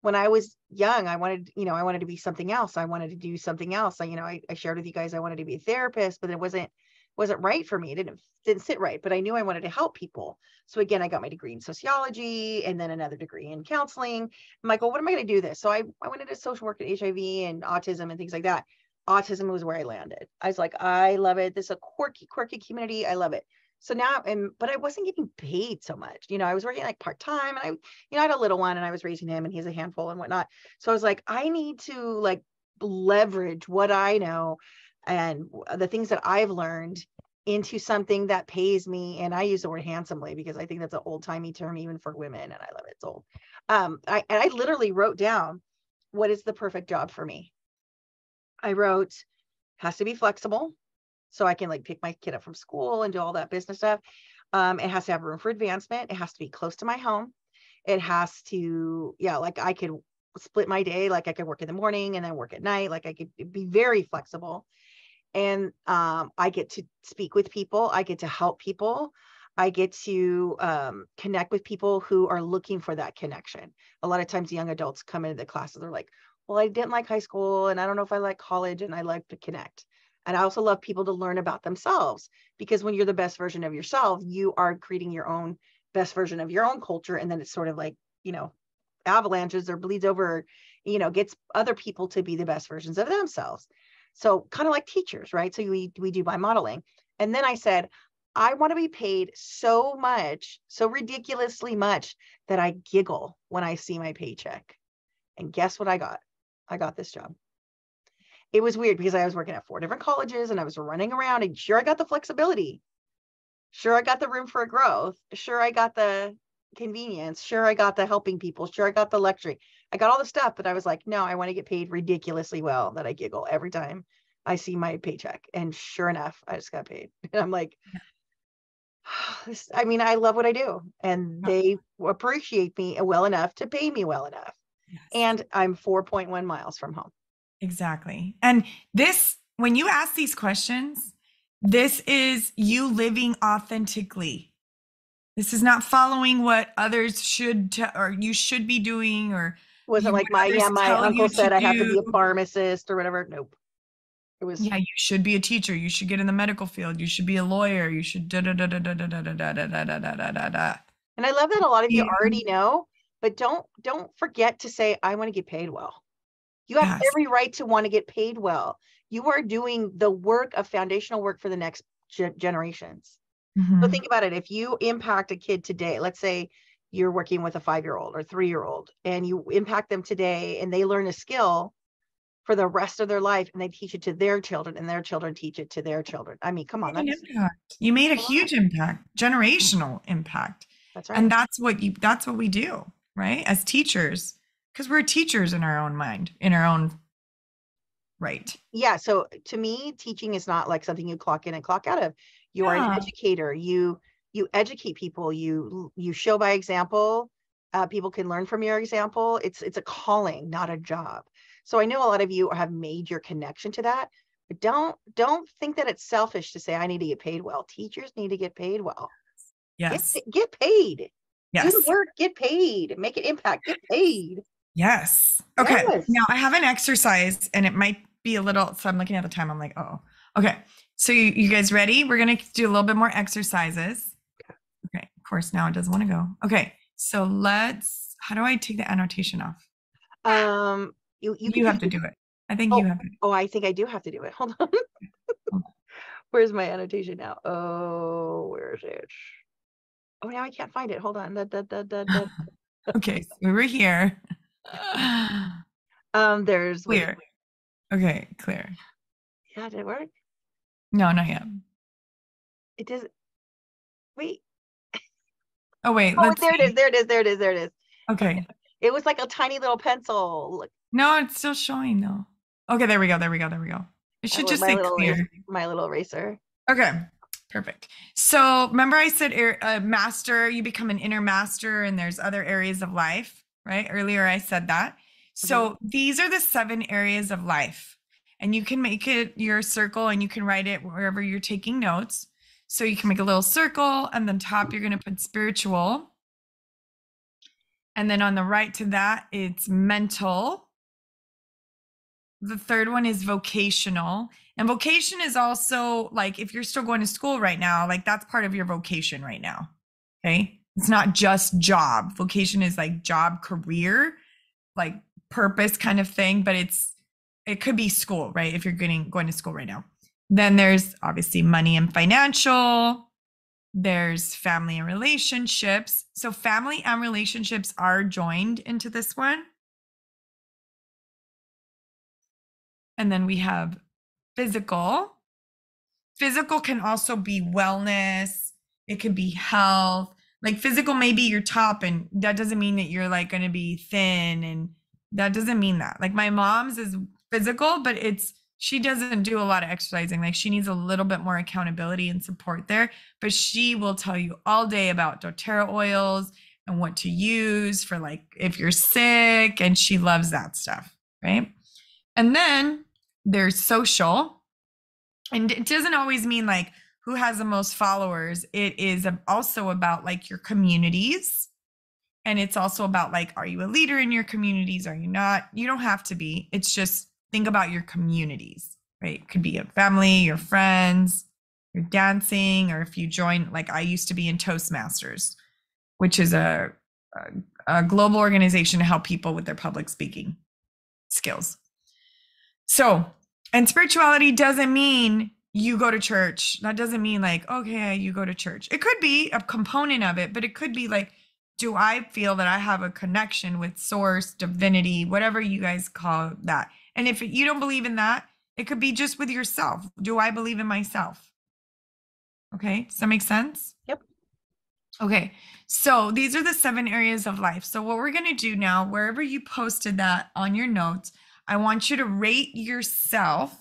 B: when I was young, I wanted to be something else. I wanted to do something else. I shared with you guys, I wanted to be a therapist, but it wasn't right for me. It didn't sit right, but I knew I wanted to help people. So again, I got my degree in sociology and then another degree in counseling. I'm like, well, what am I going to do this? So I went into social work and HIV and autism and things like that. Autism was where I landed. I was like, I love it. This is a quirky community. I love it. So now, but I wasn't getting paid so much. I was working like part-time, and I had a little one, and I was raising him, and he's a handful and whatnot. So I was like, I need to like leverage what I know and the things that I've learned into something that pays me. And I use the word handsomely because I think that's an old-timey term even for women, and I love it. It's old. I literally wrote down, what is the perfect job for me? I wrote, has to be flexible, so I can like pick my kid up from school and do all that business stuff. It has to have room for advancement. It has to be close to my home. It has to, like I could split my day. Like I could work in the morning and then work at night. Like I could be very flexible. And I get to speak with people. I get to help people. I get to connect with people who are looking for that connection. A lot of times young adults come into the classes. They're like, well, I didn't like high school, and I don't know if I like college, and I like to connect. And I also love people to learn about themselves, because when you're the best version of yourself, you are creating your own best version of your own culture. And then it's sort of like, avalanches or bleeds over, gets other people to be the best versions of themselves. So kind of like teachers, right? So we do by modeling. And then I said, I want to be paid so much, so ridiculously much, that I giggle when I see my paycheck. And guess what I got? I got this job. It was weird because I was working at 4 different colleges and I was running around, and sure, I got the flexibility. Sure, I got the room for growth. Sure, I got the convenience. Sure, I got the helping people. Sure, I got the lecturing. I got all the stuff, but I was like, no, I want to get paid ridiculously well, that I giggle every time I see my paycheck. And sure enough, I just got paid. And I'm like, I love what I do, and they appreciate me well enough to pay me well enough.
A: Yes.
B: And I'm 4.1 miles from home.
A: Exactly. And this, when you ask these questions, this is you living authentically. This is not following what others should or you should be doing, or
B: wasn't like my uncle said I have to be a pharmacist or whatever. Nope. It was,
A: you should be a teacher. You should get in the medical field. You should be a lawyer. You should da da da da da da da da da da da da da.
B: And I love that a lot of you already know, but don't forget to say, I want to get paid well. You have every right to want to get paid well. You are doing the work of foundational work for the next generations.
A: Mm-hmm.
B: So think about it. If you impact a kid today, let's say you're working with a 5-year-old or 3-year-old, and you impact them today and they learn a skill for the rest of their life, and they teach it to their children, and their children teach it to their children. I mean, come on.
A: Impact. You made a huge impact, generational impact.
B: That's right.
A: And that's what we do, right? As teachers, because we're teachers in our own mind, in our own right.
B: Yeah. So to me, teaching is not like something you clock in and clock out of. You are an educator. You educate people. You show by example. People can learn from your example. It's a calling, not a job. So I know a lot of you have made your connection to that, but don't think that it's selfish to say, I need to get paid well. Teachers need to get paid well.
A: Yes.
B: Get paid.
A: Yes.
B: Do the work, get paid. Make an impact, get paid.
A: Yes. Okay.
B: Yes.
A: Now I have an exercise, and it might be a little, so I'm looking at the time. I'm like, oh, okay. So you guys ready? We're going to do a little bit more exercises. Okay. Of course, now it doesn't want to go. Okay. So how do I take the annotation off?
B: You
A: have to do it. I think you have to.
B: Oh, I think I do have to do it. Hold on. Where's my annotation now? Oh, where is it? Oh, now I can't find it. Hold on.
A: Okay, so we were here.
B: There's
A: clear. Okay, clear.
B: Yeah, did it work?
A: No, not yet.
B: It doesn't. Wait.
A: Oh wait.
B: There it is.
A: Okay.
B: It was like a tiny little pencil. Look.
A: No, it's still showing though. Okay, there we go. It should just say clear.
B: My little eraser.
A: Okay, perfect. So remember I said master, you become an inner master and there's other areas of life, right? Earlier I said that. So these are the 7 areas of life. And you can make it your circle and you can write it wherever you're taking notes. So you can make a little circle and then top you're going to put spiritual. And then on the right to that, it's mental. The third one is vocational. And vocation is also like if you're still going to school right now, like that's part of your vocation right now. Okay. It's not just job. Vocation is like job, career, like purpose kind of thing, but it could be school, right? If you're going to school right now. Then there's obviously money and financial. There's family and relationships. So family and relationships are joined into this one. And then we have physical. Physical can also be wellness. It could be health. Like physical may be your top, and that doesn't mean that you're like going to be thin, and that doesn't mean that. Like my mom's is physical, but she doesn't do a lot of exercising. Like she needs a little bit more accountability and support there, but she will tell you all day about doTERRA oils and what to use for like if you're sick, and she loves that stuff, right? And then there's social. And it doesn't always mean like who has the most followers. It is also about like your communities. And it's also about like, are you a leader in your communities? Are you not? You don't have to be. It's just think about your communities, right? It could be a family, your friends, your dancing, or if you join, like I used to be in Toastmasters, which is a global organization to help people with their public speaking skills. So, and spirituality doesn't mean you go to church. That doesn't mean like, okay, you go to church. It could be a component of it, but it could be like, do I feel that I have a connection with source, divinity, whatever you guys call that? And if you don't believe in that, it could be just with yourself. Do I believe in myself? Okay, does that make sense?
B: Yep.
A: Okay, so these are the 7 areas of life. So what we're going to do now, wherever you posted that on your notes, I want you to rate yourself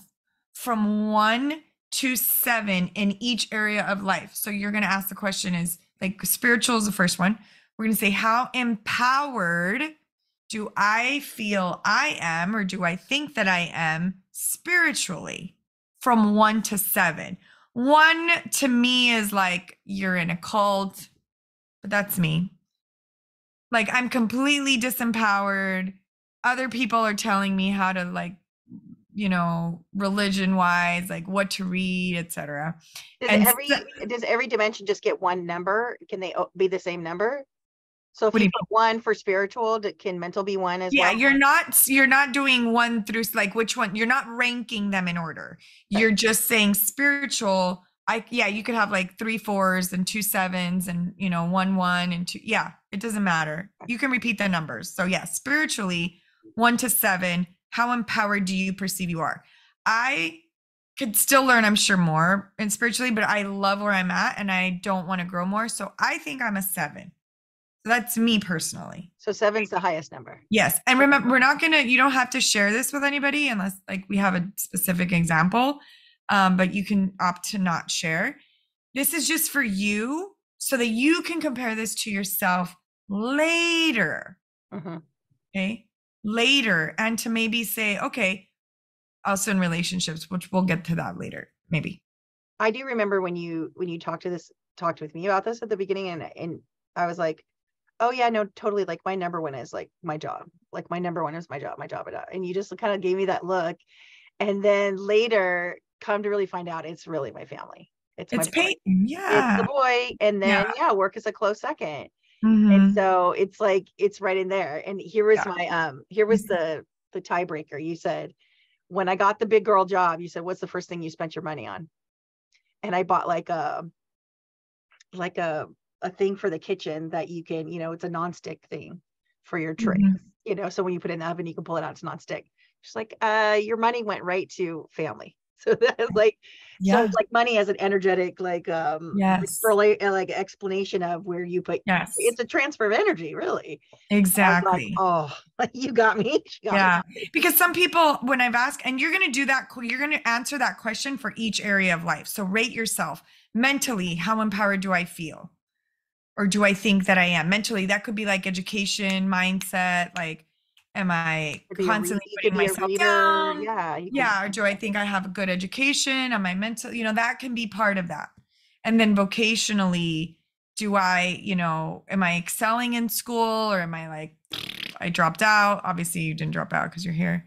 A: from 1 to 7 in each area of life. So you're going to ask the question is like spiritual is the first one. We're going to say, how empowered do I feel I am, or do I think that I am spiritually from 1 to 7? 1 to me is like you're in a cult, but that's me. Like I'm completely disempowered. Other people are telling me how to like, you know, religion wise, like what to read, etc.
B: Does every dimension just get one number? Can they be the same number? So if you put 1 for spiritual, can mental be 1 as well?
A: Yeah, you're not doing 1 through like which one. You're not ranking them in order. You're just saying spiritual. You could have like 3 4s and 2 7s and 1 1 and 2. Yeah, it doesn't matter. You can repeat the numbers. So yeah, spiritually 1 to 7. How empowered do you perceive you are? I could still learn, I'm sure, more and spiritually, but I love where I'm at and I don't want to grow more. So I think I'm a 7. So that's me personally.
B: So 7's the highest number.
A: Yes. And remember, you don't have to share this with anybody unless like we have a specific example, but you can opt to not share. This is just for you so that you can compare this to yourself later. Okay. Later. And to maybe say, okay, also in relationships, which we'll get to that later, maybe.
B: I do remember when you talked with me about this at the beginning, and I was like, oh yeah, no, totally. Like my number 1 is like my job. Like my number 1 is my job. And you just kind of gave me that look. And then later come to really find out it's really my family. It's my boy.
A: Yeah.
B: It's the boy. And then work is a close second.
A: Mm-hmm.
B: And so it's like, it's right in there. And here was the tiebreaker. You said, when I got the big girl job, you said, what's the first thing you spent your money on? And I bought like a thing for the kitchen that you can, it's a nonstick thing for your trays, so when you put it in the oven, you can pull it out, it's nonstick. Just like, your money went right to family. So that's like, so
A: Yeah.
B: it's like money as an energetic, like,
A: Yes.
B: like explanation of where you put,
A: Yes.
B: it's a transfer of energy, really. I was like,
A: Exactly.
B: oh, you got me. She got
A: Yeah.
B: me.
A: Because some people, when I've asked, and you're going to do that, you're going to answer that question for each area of life. So rate yourself mentally. How empowered do I feel? Or do I think that I am? Mentally, that could be like education, mindset, like, am I constantly
B: You could
A: putting
B: be a
A: myself
B: reader.
A: down?
B: Yeah. You
A: Yeah. Or do I think I have a good education? Am I mental? That can be part of that. And then vocationally, do I, am I excelling in school, or am I like, I dropped out? Obviously, you didn't drop out because you're here.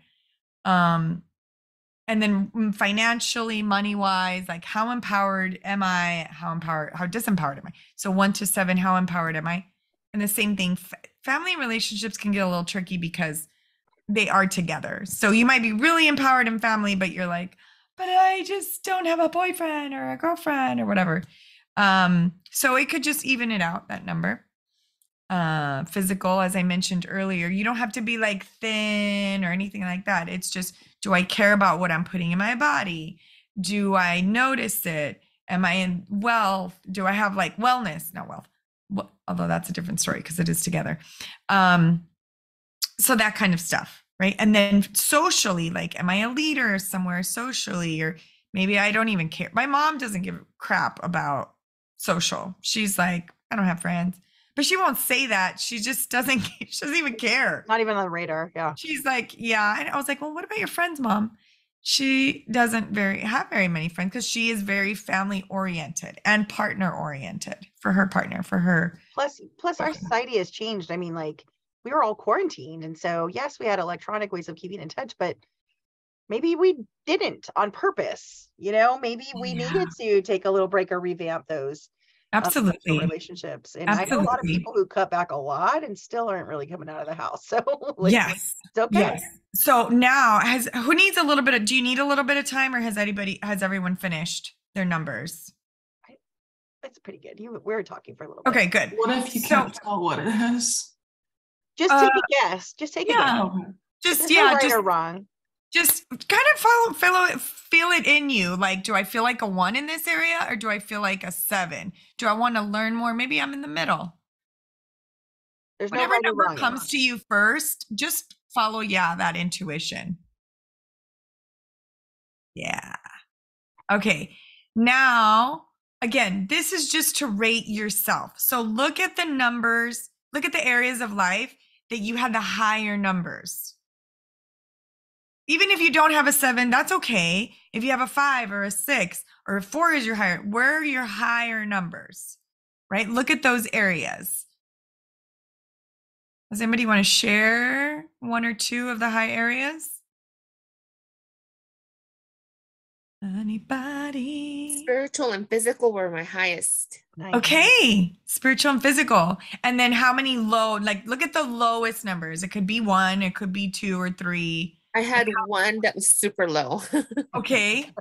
A: And then financially, money wise, like, how empowered am I? How disempowered am I? So 1 to 7, how empowered am I? And the same thing, family relationships can get a little tricky because they are together. So you might be really empowered in family, but you're like, but I just don't have a boyfriend or a girlfriend or whatever. So it could just even it out, that number. Physical, as I mentioned earlier, you don't have to be like thin or anything like that. It's just, do I care about what I'm putting in my body? Do I notice it? Am I in wealth? Do I have like wellness? Not wealth. Well, although that's a different story because it is together. So that kind of stuff, right? And then socially, like, am I a leader somewhere socially? Or maybe I don't even care. My mom doesn't give a crap about social. She's like, I don't have friends. But she won't say that. She just doesn't, she doesn't even care.
B: Not even on the radar. Yeah.
A: She's like, yeah. And I was like, well, what about your friends, Mom? She doesn't have very many friends because she is very family oriented and partner oriented for her partner, for her.
B: Plus our society has changed. I mean, like, we were all quarantined. And so, yes, we had electronic ways of keeping in touch, but maybe we didn't on purpose. Maybe we needed to take a little break or revamp those
A: Absolutely
B: relationships. And
A: Absolutely.
B: I know a lot of people who cut back a lot and still aren't really coming out of the house. So
A: yes,
B: it's okay.
A: Yes. So now, who needs a little bit of? Do you need a little bit of time, or has everyone finished their numbers?
B: It's pretty good. We were talking for a little bit.
A: Okay, good.
E: What if you can't tell what it is?
B: Just take a guess. Just take a guess.
E: Okay.
A: Just
B: no right or wrong.
A: Just kind of feel it in you. Like, do I feel like a 1 in this area, or do I feel like a 7? Do I want to learn more? Maybe I'm in the middle.
B: There's
A: whatever
B: no right
A: number
B: or wrong
A: comes to you first, just follow that intuition. Yeah. Okay. Now, again, this is just to rate yourself. So look at the numbers, look at the areas of life that you had the higher numbers. Even if you don't have a 7, that's okay. If you have a 5 or a 6 or a 4 is your higher, where are your higher numbers, right? Look at those areas. Does anybody want to share 1 or 2 of the high areas? Anybody?
F: Spiritual and physical were my highest.
B: Nice.
A: Okay, spiritual and physical. And then how many low, like, look at the lowest numbers. It could be 1, it could be 2 or 3.
F: I had one that was super low.
A: Okay.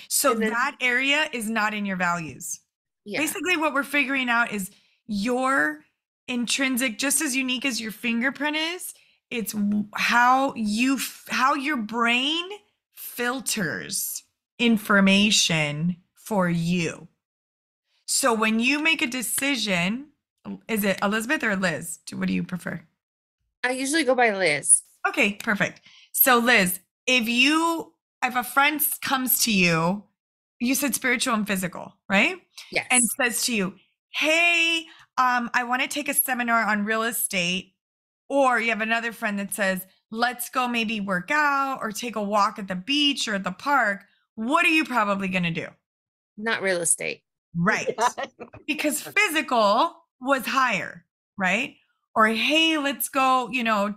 A: So
F: then,
A: that area is not in your values.
F: Yeah.
A: Basically, what we're figuring out is your intrinsic, just as unique as your fingerprint is, it's how your brain filters information for you. So when you make a decision, is it Elizabeth or Liz? What do you prefer?
F: I usually go by Liz.
A: Okay, perfect. So Liz, if a friend comes to you, you said spiritual and physical, right?
F: Yes.
A: And says to you, hey, I want to take a seminar on real estate. Or you have another friend that says, let's go maybe work out or take a walk at the beach or at the park. What are you probably going to do?
F: Not real estate.
A: Right. Because physical was higher, right? Or, hey, let's go,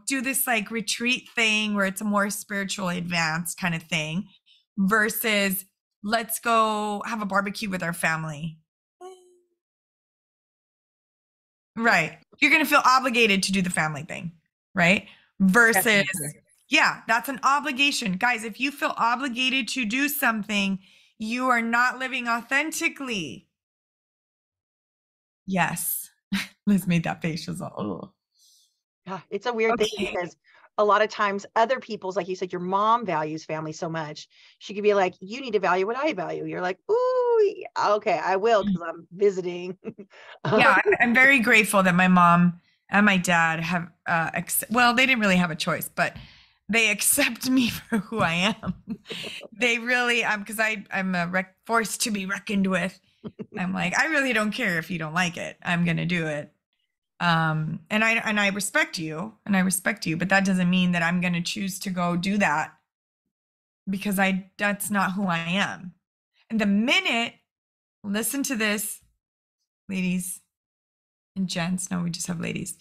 A: do this like retreat thing where it's a more spiritually advanced kind of thing versus let's go have a barbecue with our family. Right. You're going to feel obligated to do the family thing, right? Versus, that's an obligation. Guys, if you feel obligated to do something, you are not living authentically. Yes. Liz made that face. She was like, oh.
B: Yeah, it's a weird thing because a lot of times other people's, like you said, your mom values family so much. She could be like, you need to value what I value. You're like, ooh, okay, I will, because I'm visiting.
A: Yeah, I'm very grateful that my mom and my dad have, well, they didn't really have a choice, but they accept me for who I am. They really, because I'm a force to be reckoned with. I'm like, I really don't care if you don't like it. I'm going to do it. And I respect you, but that doesn't mean that I'm going to choose to go do that, because that's not who I am. And the minute, listen to this, ladies and gents, no, we just have ladies.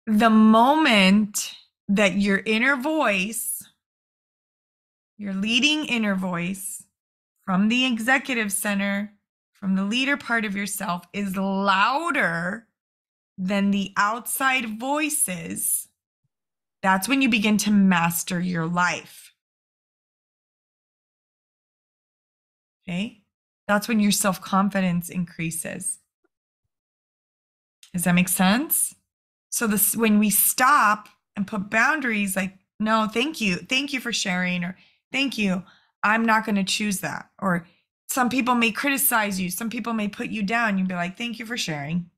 A: The moment that your inner voice, your leading inner voice from the executive center, from the leader part of yourself, is louder than the outside voices, that's when you begin to master your life. Okay? That's when your self-confidence increases. Does that make sense? So when we stop and put boundaries, like, no, thank you for sharing, or thank you, I'm not going to choose that. Or some people may criticize you, some people may put you down. You'd be like, thank you for sharing.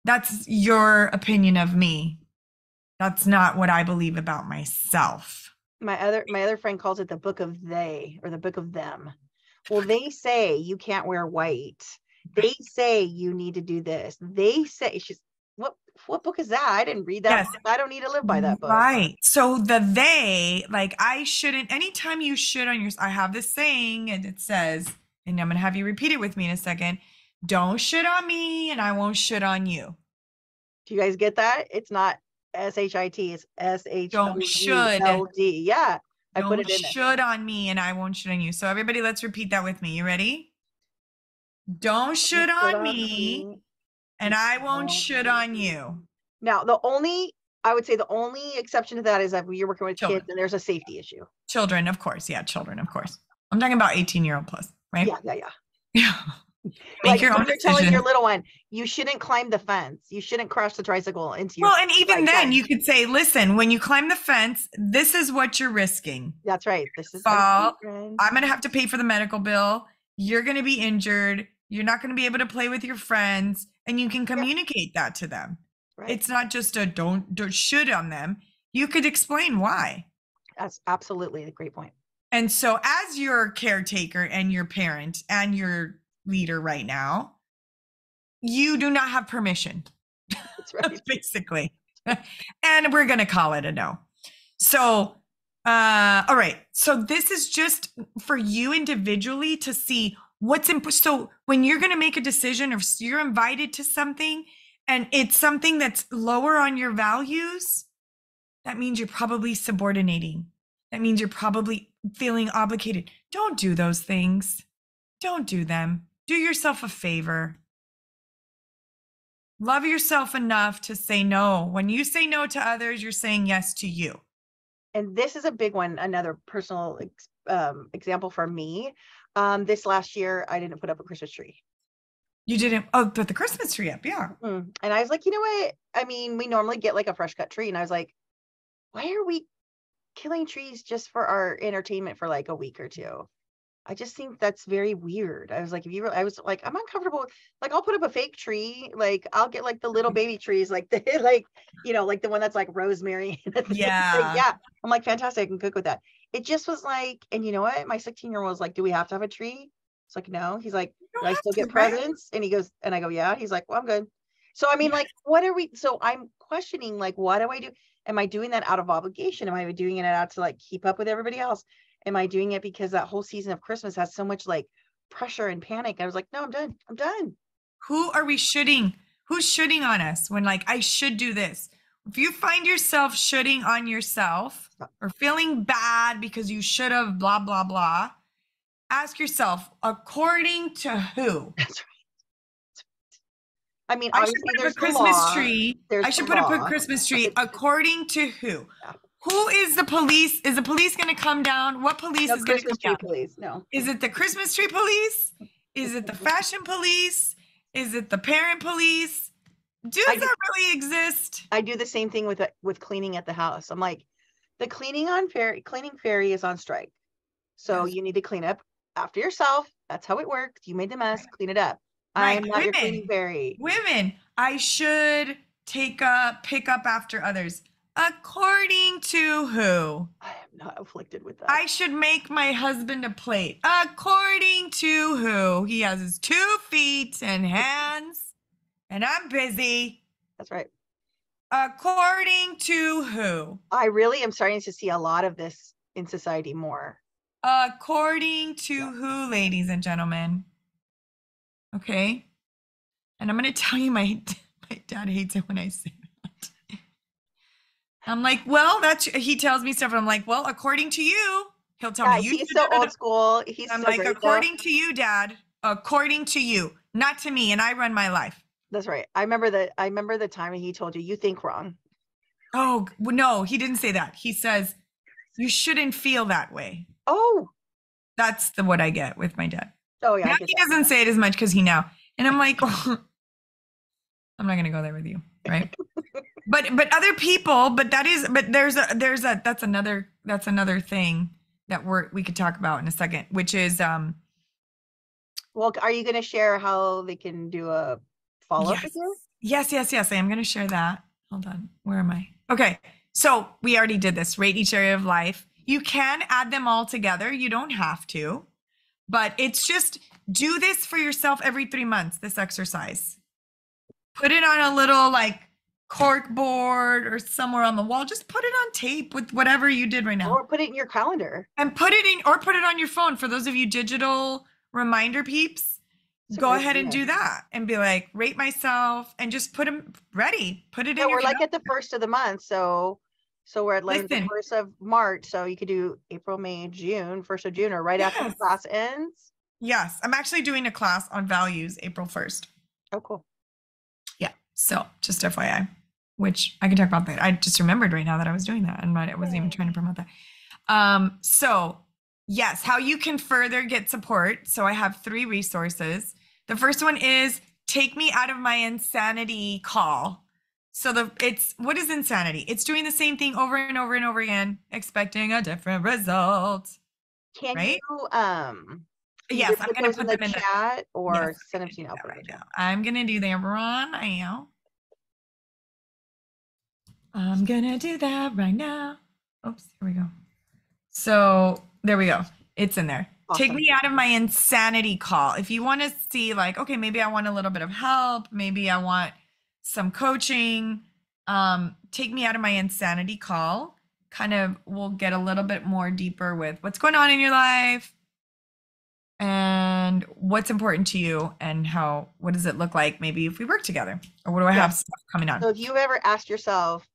A: That's your opinion of me. That's not what I believe about myself.
B: My other friend calls it the book of they, or the book of them. Well, they say you can't wear white. They say you need to do this. They say, she's, what book is that? I didn't read that.
A: Yes.
B: Book. I don't need to live by that book.
A: Right. So the they, like, I shouldn't, anytime you should on I have this saying, and it says, and I'm going to have you repeat it with me in a second, don't shit on me and I won't shit on you.
B: Do you guys get that? It's not S-H-I-T, it's S-H-O-U-L-D.
A: Don't should.
B: Yeah. I put it in
A: there. Should on me and I won't shit on you. So everybody, let's repeat that with me. You ready? Don't should on me and I won't shit on you.
B: Now, I would say the only exception to that is that you're working with kids and there's a safety issue.
A: Children, of course. Yeah, children, of course. I'm talking about 18-year-old plus, right?
B: Yeah.
A: Make your own
B: you're telling your little one, you shouldn't climb the fence. You shouldn't crash the tricycle into your.
A: Well, and even then you could say, listen, when you climb the fence, this is what you're risking.
B: That's right. This is
A: fall. I'm going to have to pay for the medical bill. You're going to be injured. You're not going to be able to play with your friends, and you can communicate that to them. Right. It's not just a don't should on them. You could explain why.
B: That's absolutely a great point.
A: And so as your caretaker and your parent and your leader right now, you do not have permission.
B: That's right.
A: Basically. And we're going to call it a no. So, all right. So this is just for you individually to see what's important. So when you're going to make a decision, or you're invited to something and it's something that's lower on your values, that means you're probably subordinating. That means you're probably feeling obligated. Don't do those things. Don't do them. Do yourself a favor. Love yourself enough to say no. When you say no to others, you're saying yes to you.
B: And this is a big one. Another personal example for me. This last year, I didn't put up a Christmas tree.
A: You didn't? Oh, put the Christmas tree up. Yeah.
B: And I was like, you know what? I mean, we normally get like a fresh cut tree. And I was like, why are we killing trees just for our entertainment for like a week or two? I just think that's very weird. I was like, I was like, I'm uncomfortable. Like, I'll put up a fake tree. Like, I'll get like the little baby trees, like the, like, you know, like the one that's like rosemary.
A: Yeah.
B: Like, yeah. I'm like, fantastic. I can cook with that. It just was like, and you know what? My 16-year-old was like, do we have to have a tree? It's like, no. He's like, do I still get presents? And he goes, and I go, yeah. He's like, well, I'm good. So, I mean, like, what are we? So I'm questioning, like, what do I do? Am I doing that out of obligation? Am I doing it out to like keep up with everybody else? Am I doing it because that whole season of Christmas has so much like pressure and panic? I was like, no, I'm done. I'm done.
A: Who are we shooting? Who's shooting on us when like, I should do this? If you find yourself shooting on yourself or feeling bad because you should have blah, blah, blah, ask yourself, according to who?
B: That's right. I mean,
A: I should put up a Christmas tree. I should put up a Christmas tree according to who? Yeah. Who is the police? Is the police going to come down? What police is going to come down?
B: Police, no.
A: Is it the Christmas tree police? Is it the fashion police? Is it the parent police? Does that really exist?
B: I do the same thing with cleaning at the house. I'm like, the cleaning fairy is on strike. So
A: Yes.
B: you need to clean up after yourself. That's how it works. You made the mess, clean it up.
A: Right.
B: I'm not your cleaning fairy.
A: Women, I should pick up after others. According to who?
B: I am not afflicted with that.
A: I should make my husband a plate. According to who? He has his 2 feet and hands, and I'm busy.
B: That's right.
A: According to who?
B: I really am starting to see a lot of this in society more.
A: According to who, ladies and gentlemen? Okay. And I'm going to tell you, my dad hates it when I say that. I'm like, well, he tells me stuff. And I'm like, well, according to you, he'll tell me.
B: He's so old school.
A: I'm like, according to you, Dad, according to you, not to me. And I run my life.
B: That's right. I remember the time he told you think wrong.
A: Oh, no, he didn't say that. He says, you shouldn't feel that way.
B: Oh,
A: that's what I get with my dad.
B: Oh yeah.
A: Now he doesn't say it as much because he now, and I'm like, oh, I'm not going to go there with you. Right. but other people, that's another thing that we could talk about in a second, which is,
B: well, are you going to share how they can do a follow-up with you?
A: Yes. I am going to share that. Hold on. Where am I? Okay. So we already did this. Rate each area of life. You can add them all together. You don't have to, but it's just do this for yourself every 3 months, this exercise. Put it on a little like cork board or somewhere on the wall. Just put it on tape with whatever you did right now.
B: Or put it in your calendar.
A: And put it on your phone. For those of you digital reminder peeps, go ahead and do that and be like, rate myself and just put them ready. Put it in your
B: we're like at the first of the month. So we're at like the 1st of March. So you could do April, May, June, 1st of June, or right after the class ends.
A: Yes. I'm actually doing a class on values April 1st.
B: Oh, cool.
A: Yeah. So just FYI, which I can talk about that. I just remembered right now that I was doing that and I wasn't even trying to promote that. So yes, how you can further get support. So I have 3 resources. The first one is Take Me Out of My Insanity Call. So what is insanity? It's doing the same thing over and over and over again, expecting a different result.
B: Can
A: right?
B: You
A: yes, I'm going to put them in
B: the chat or
A: yes,
B: send them to you now.
A: Right now. I'm going to do that right now. I'm going to do that right now. Oops, here we go. So there we go. It's in there. Awesome. Take Me Out of My Insanity Call. If you want to see like, okay, maybe I want a little bit of help. Maybe I want some coaching. Take Me Out of My Insanity Call. Kind of we'll get a little bit more deeper with what's going on in your life and what's important to you and what does it look like maybe if we work together or what do I have stuff coming on.
B: So if you ever asked yourself,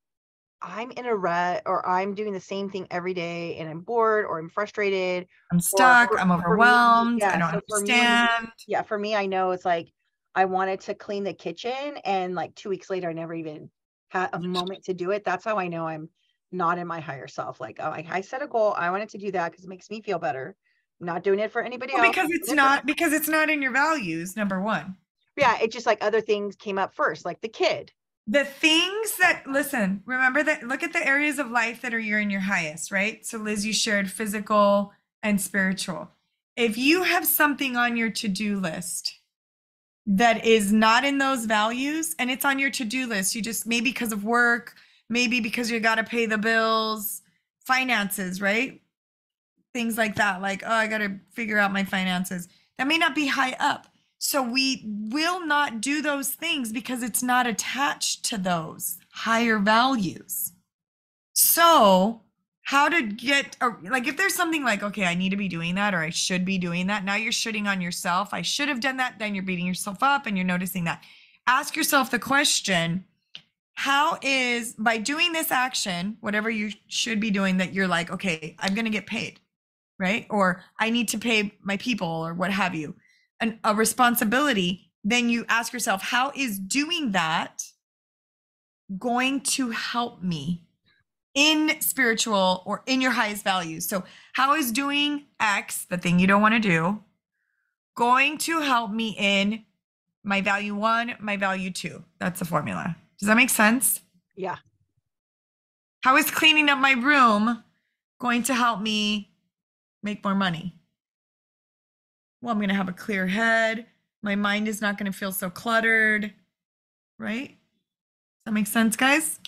B: I'm in a rut or I'm doing the same thing every day and I'm bored or I'm frustrated.
A: I'm stuck. I'm overwhelmed. I don't understand.
B: For me, I know it's like I wanted to clean the kitchen and like 2 weeks later, I never even had a moment to do it. That's how I know I'm not in my higher self. Like, oh, I set a goal. I wanted to do that because it makes me feel better. I'm not doing it for anybody else.
A: Because it's not in your values, number one.
B: Yeah. It's just like other things came up first, like the kid.
A: The things that, remember that, look at the areas of life that you're in your highest, right? So Liz, you shared physical and spiritual. If you have something on your to-do list that is not in those values and it's on your to-do list, you just, maybe because of work, maybe because you got to pay the bills, finances, right? Things like that. Like, oh, I got to figure out my finances. That may not be high up. So we will not do those things because it's not attached to those higher values. So how to get, like if there's something like, okay, I need to be doing that or I should be doing that. Now you're shitting on yourself. I should have done that. Then you're beating yourself up and you're noticing that. Ask yourself the question, how is, by doing this action, whatever you should be doing that you're like, okay, I'm going to get paid, right? Or I need to pay my people or what have you. A responsibility, then you ask yourself, how is doing that going to help me in spiritual or in your highest values? So how is doing X, the thing you don't want to do, going to help me in my value 1, my value 2. That's the formula. Does that make sense?
B: Yeah.
A: How is cleaning up my room going to help me make more money? Well, I'm going to have a clear head. My mind is not going to feel so cluttered, right? Does that make sense, guys?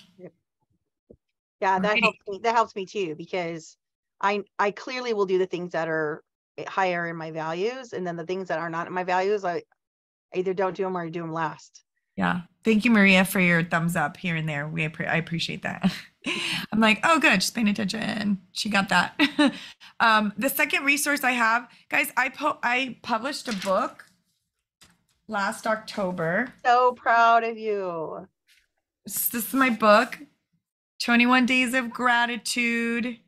B: Yeah, that
A: Alrighty.
B: helps me. That helps me too, because I clearly will do the things that are higher in my values, and then the things that are not in my values, I either don't do them or I do them last.
A: Yeah. Thank you, Maria, for your thumbs up here and there. I appreciate that. I'm like, oh, good. She's paying attention. She got that. The second resource I have, guys, I published a book last October.
B: So proud of you.
A: This is my book, 21 Days of Gratitude.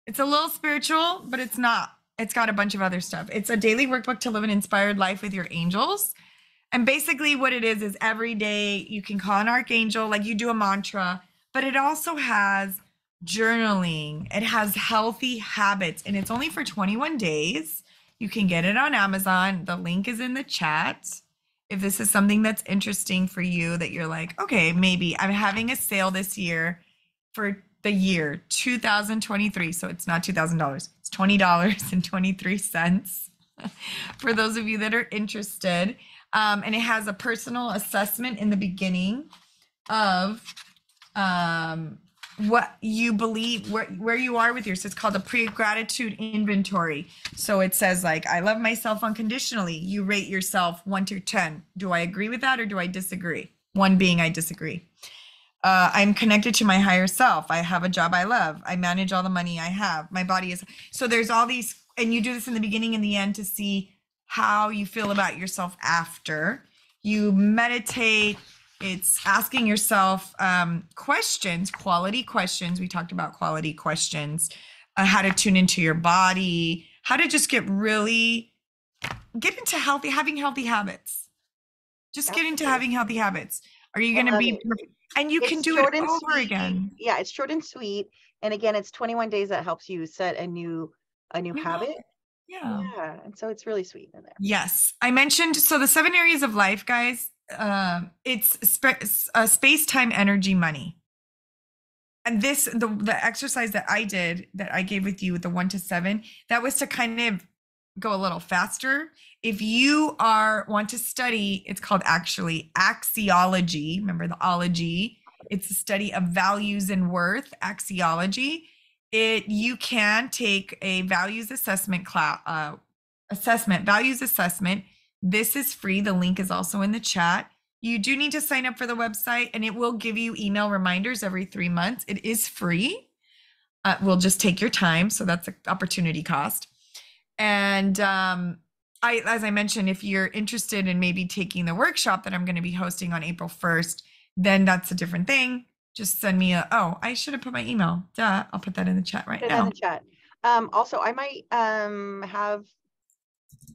A: It's a little spiritual, but it's not. It's got a bunch of other stuff. It's a daily workbook to live an inspired life with your angels. And basically what it is every day you can call an archangel, like you do a mantra, but it also has journaling. It has healthy habits, and it's only for 21 days. You can get it on Amazon. The link is in the chat. If this is something that's interesting for you, that you're like, okay, maybe I'm having a sale this year for the year 2023. So it's not $2,000. It's $20.23 for those of you that are interested. And it has a personal assessment in the beginning of what you believe, where you are with yours. It's called a pre-gratitude inventory. So it says like, I love myself unconditionally. You rate yourself 1 to 10. Do I agree with that or do I disagree? 1 being I disagree. I'm connected to my higher self. I have a job I love. I manage all the money I have. My body is, so there's all these, and you do this in the beginning and the end to see how you feel about yourself after. You meditate. It's asking yourself questions, quality questions. We talked about quality questions, how to tune into your body, how to just get into having healthy habits. Just get into having healthy habits. Are you going to be, and you can do it over again.
B: Yeah, it's short and sweet. And again, it's 21 days that helps you set a new habit. Yeah. And so it's really sweet in there.
A: Yes. I mentioned, so the 7 areas of life, guys, it's space, time, energy, money. And the exercise that I did, that I gave with you with the 1 to 7, that was to kind of go a little faster. If you want to study, it's called actually axiology. Remember the ology? It's the study of values and worth, axiology. You can take a values assessment values assessment. This is free. The link is also in the chat. You do need to sign up for the website, and it will give you email reminders every 3 months. It is free. We'll just take your time. So that's an opportunity cost. And as I mentioned, if you're interested in maybe taking the workshop that I'm going to be hosting on April 1st, then that's a different thing. Just send me I should have put my email. Duh. I'll put that in the chat right now.
B: In the chat. Also, I might have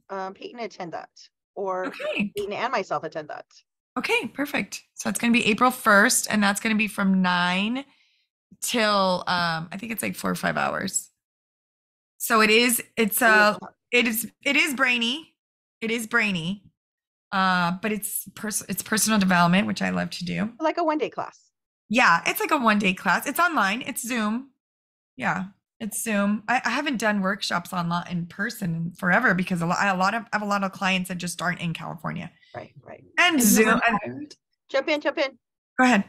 B: Peyton attend that, or Peyton and myself attend that.
A: Okay, perfect. So it's going to be April 1st, and that's going to be from 9 till I think it's like 4 or 5 hours. So it is brainy. It is brainy. But it's personal development, which I love to do.
B: Like a 1-day class.
A: Yeah, it's like a 1-day class. It's online. It's Zoom. Yeah, it's Zoom. I haven't done workshops online in person forever because I have a lot of clients that just aren't in California.
B: Right.
A: And Zoom.
B: Jump in.
A: Go ahead.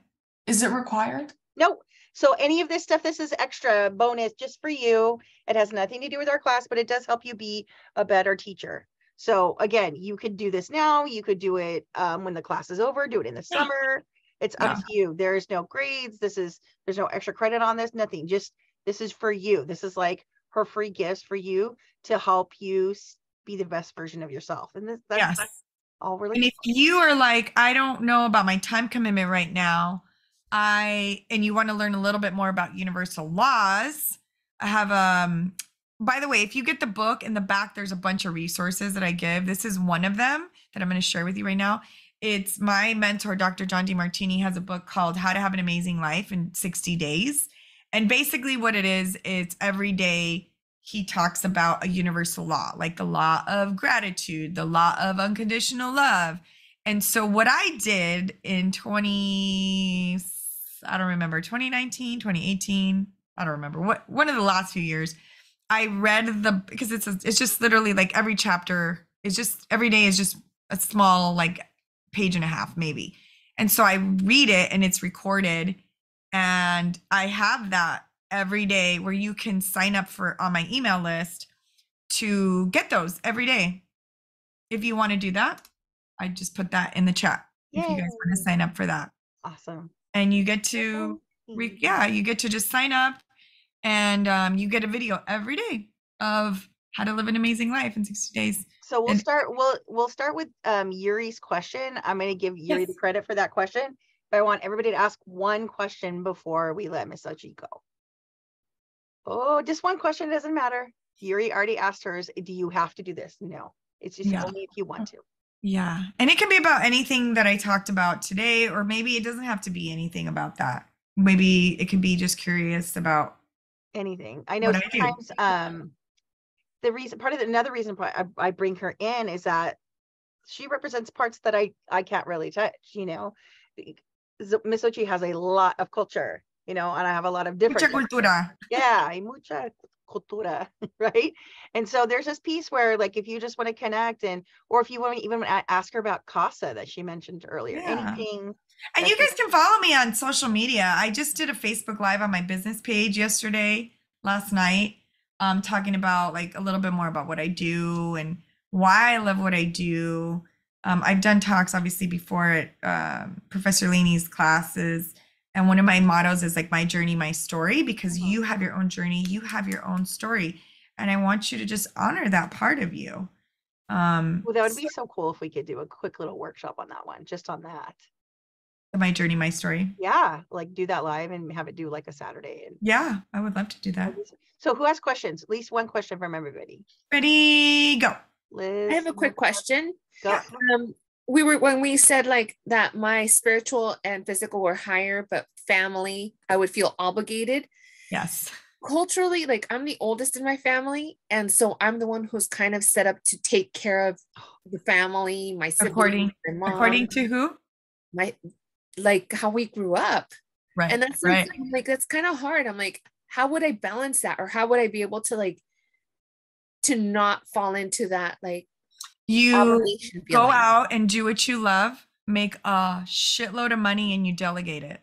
E: Is it required?
B: No. So any of this stuff, this is extra bonus just for you. It has nothing to do with our class, but it does help you be a better teacher. So again, you could do this now. You could do it when the class is over. Do it in the summer. It's up to you. There's no grades. There's no extra credit on this. Nothing. Just this is for you. This is like her free gifts for you to help you be the best version of yourself. And that's all really.
A: And if you are like, I don't know about my time commitment right now, and you want to learn a little bit more about universal laws, I have by the way, if you get the book in the back, there's a bunch of resources that I give. This is one of them that I'm going to share with you right now. It's my mentor, Dr. John DeMartini, has a book called How to Have an Amazing Life in 60 Days. And basically what it is, it's every day he talks about a universal law, like the law of gratitude, the law of unconditional love. And so what I did in 2019, 2018, I don't remember what, one of the last few years, I read because it's just literally like every chapter is just, every day is just a small, like page and a half maybe. And so I read it and it's recorded, and I have that every day where you can sign up for on my email list to get those every day. If you want to do that, I just put that in the chat. If you guys want to sign up for that.
B: Awesome.
A: And you get to, you get to just sign up, and you get a video every day of how to live an amazing life in 60 days.
B: So we'll start with Yuri's question. I'm going to give Yuri the credit for that question, but I want everybody to ask one question before we let Miss Xochi go. Oh, just one question, doesn't matter. Yuri already asked hers. Do you have to do this? No, it's just only if you want to.
A: Yeah. And it can be about anything that I talked about today, or maybe it doesn't have to be anything about that. Maybe it could be just curious about
B: anything. I know sometimes another reason I bring her in is that she represents parts that I can't really touch, you know. Miss Xochi has a lot of culture, you know, and I have a lot of different
A: mucha cultura.
B: Yeah, hay mucha cultura, right? And so there's this piece where, like, if you just want to connect, or if you want to even ask her about CASA that she mentioned earlier, anything.
A: And you guys can follow me on social media. I just did a Facebook Live on my business page last night, talking about like a little bit more about what I do and why I love what I do. I've done talks obviously before at Professor Laney's classes. And one of my mottos is like, my journey, my story, because you have your own journey, you have your own story. And I want you to just honor that part of you.
B: Well, that would be so cool if we could do a quick little workshop on that one, just on that.
A: My journey, my story.
B: Yeah, like do that live and have it do like a Saturday.
A: Yeah, I would love to do that.
B: So who has questions? At least one question from everybody.
A: Ready, go.
B: Liz,
F: I have a quick question.
B: Go.
F: When we said like that my spiritual and physical were higher, but family, I would feel obligated.
A: Yes.
F: Culturally, like I'm the oldest in my family, and so I'm the one who's kind of set up to take care of the family, my siblings, my mom.
A: According to who?
F: Like how we grew up.
A: Right.
F: And that's like, I'm like, that's kind of hard. I'm like, how would I balance that? Or how would I be able to like, to not fall into that, like,
A: you go out and do what you love, make a shitload of money, and you delegate it.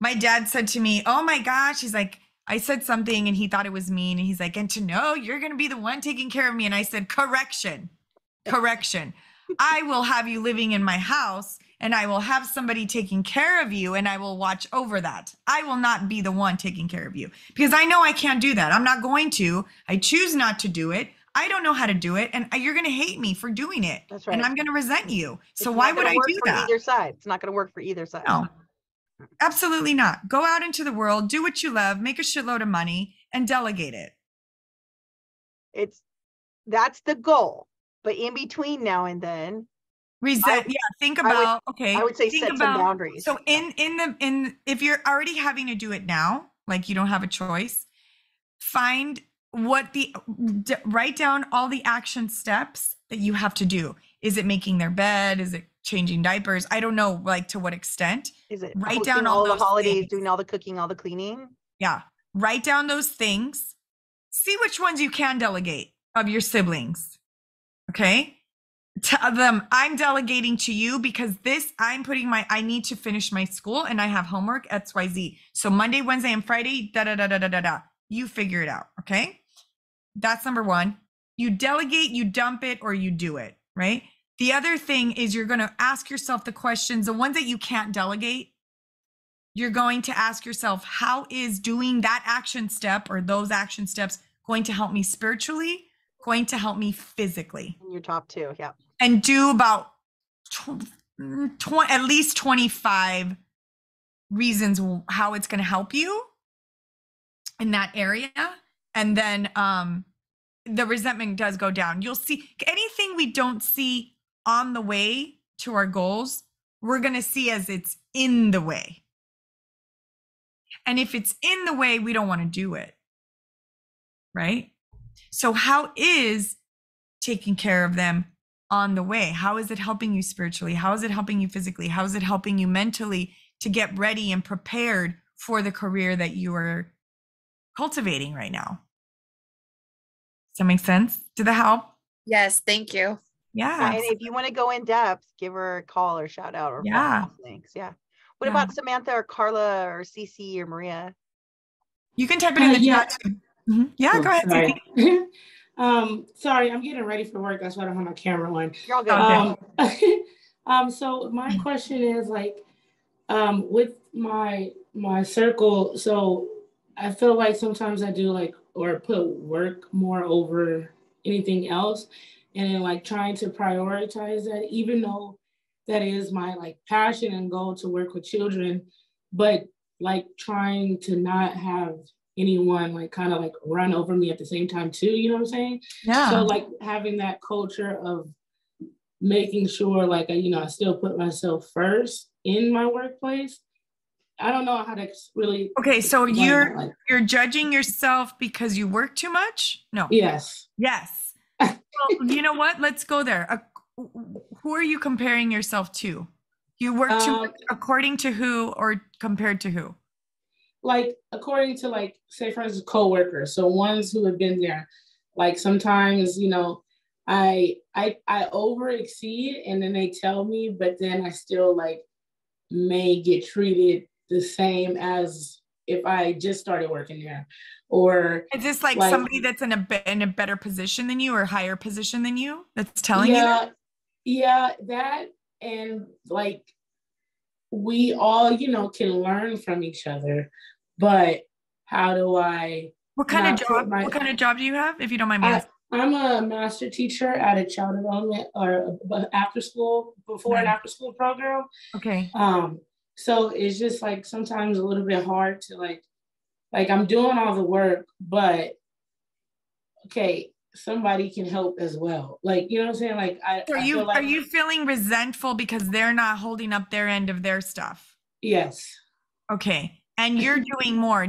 A: My dad said to me, oh my gosh, he's like, I said something and he thought it was mean. And he's like, and to know you're going to be the one taking care of me. And I said, correction. I will have you living in my house, and I will have somebody taking care of you, and I will watch over that. I will not be the one taking care of you, because I know I can't do that. I'm not going to. I choose not to do it. I don't know how to do it, and you're going to hate me for doing it.
B: That's right.
A: And I'm going to resent you. So why would I do that?
B: Either side. It's not going to work for either side.
A: No, absolutely not. Go out into the world, do what you love, make a shitload of money, and delegate it.
B: That's the goal. But in between now and then,
A: think about,
B: I would say set some boundaries.
A: So if you're already having to do it now, like you don't have a choice, write down all the action steps that you have to do. Is it making their bed? Is it changing diapers? I don't know, like to what extent.
B: Is it
A: write down all
B: the holidays,
A: things.
B: doing all the cooking, all the cleaning?
A: Yeah. Write down those things. See which ones you can delegate of your siblings. Okay. Tell them, I'm delegating to you because I need to finish my school and I have homework XYZ. So Monday, Wednesday, and Friday, you figure it out. Okay. That's number one. You delegate, you dump it, or you do it, right? The other thing is you're going to ask yourself the questions, the ones that you can't delegate. You're going to ask yourself, how is doing that action step or those action steps going to help me spiritually, going to help me physically?
B: In your top two, yeah.
A: And do about at least 25 reasons how it's going to help you in that area. And then the resentment does go down. You'll see anything we don't see on the way to our goals, we're going to see as it's in the way. And if it's in the way, we don't want to do it. Right? So how is taking care of them on the way? How is it helping you spiritually? How is it helping you physically? How is it helping you mentally to get ready and prepared for the career that you are cultivating right now? Does that make sense? Did that help?
F: Yes, thank you.
A: Yeah.
B: And if you want to go in depth, give her a call or shout out or links. Yeah. What about Samantha or Carla or Cece or Maria?
A: You can type it in the chat too. Mm-hmm. Yeah,
C: Oh,
A: go ahead.
C: Sorry. Sorry, I'm getting ready for work. That's why I don't have my camera on.
B: You're all
C: good. So my question is like, with my circle, so I feel like sometimes I do like, or put work more over anything else. And then like trying to prioritize that, even though that is my like passion and goal to work with children, but like trying to not have anyone like kind of like run over me at the same time too, you know what I'm saying?
A: Yeah.
C: So like having that culture of making sure like, I still put myself first in my workplace. I don't know how to really.
A: Okay, so you're judging yourself because you work too much? No.
C: Yes.
A: Well, you know what? Let's go there. Who are you comparing yourself to? You work too much according to who or compared to who?
C: Like according to like, say for instance, coworkers. So ones who have been there, like sometimes, I over exceed and then they tell me, but then I still like may get treated the same as if I just started working there. Or
A: is this like somebody that's in a better position than you or higher position than you that's telling you that?
C: Yeah, that, and like we all, can learn from each other, but how do I?
A: What kind of job do you have, if you don't mind me asking?
C: I'm a master teacher at a child development or after school, before and after school program.
A: Okay.
C: So it's just like sometimes a little bit hard to like I'm doing all the work, but okay, somebody can help as well. Like, you know what I'm saying? Like
A: are you feeling resentful because they're not holding up their end of their stuff?
C: Yes.
A: Okay. And you're doing more.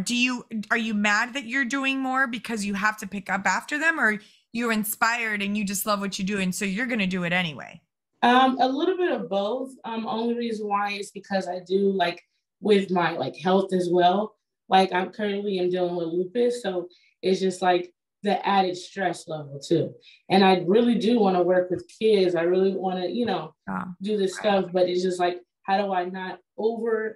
A: Are you mad that you're doing more because you have to pick up after them, or you're inspired and you just love what you do and so you're going to do it anyway?
C: A little bit of both. Only reason why is because I do like with my like health as well. Like I'm currently dealing with lupus, so it's just like the added stress level too. And I really do want to work with kids. I really want to, do this stuff, but it's just like, how do I not overachieve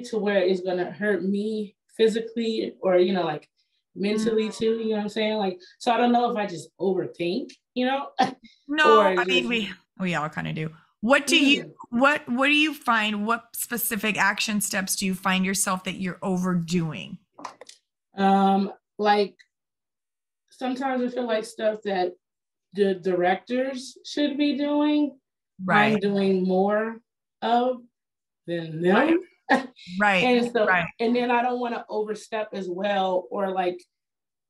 C: to where it's going to hurt me physically or, like mentally too, you know what I'm saying? Like, so I don't know if I just overthink,
A: No, I mean, we all kind of do. What do you find? What specific action steps do you find yourself that you're overdoing?
C: Like sometimes I feel like stuff that the directors should be doing, I'm doing more of than them.
A: Right.
C: And so, and then I don't want to overstep as well, or like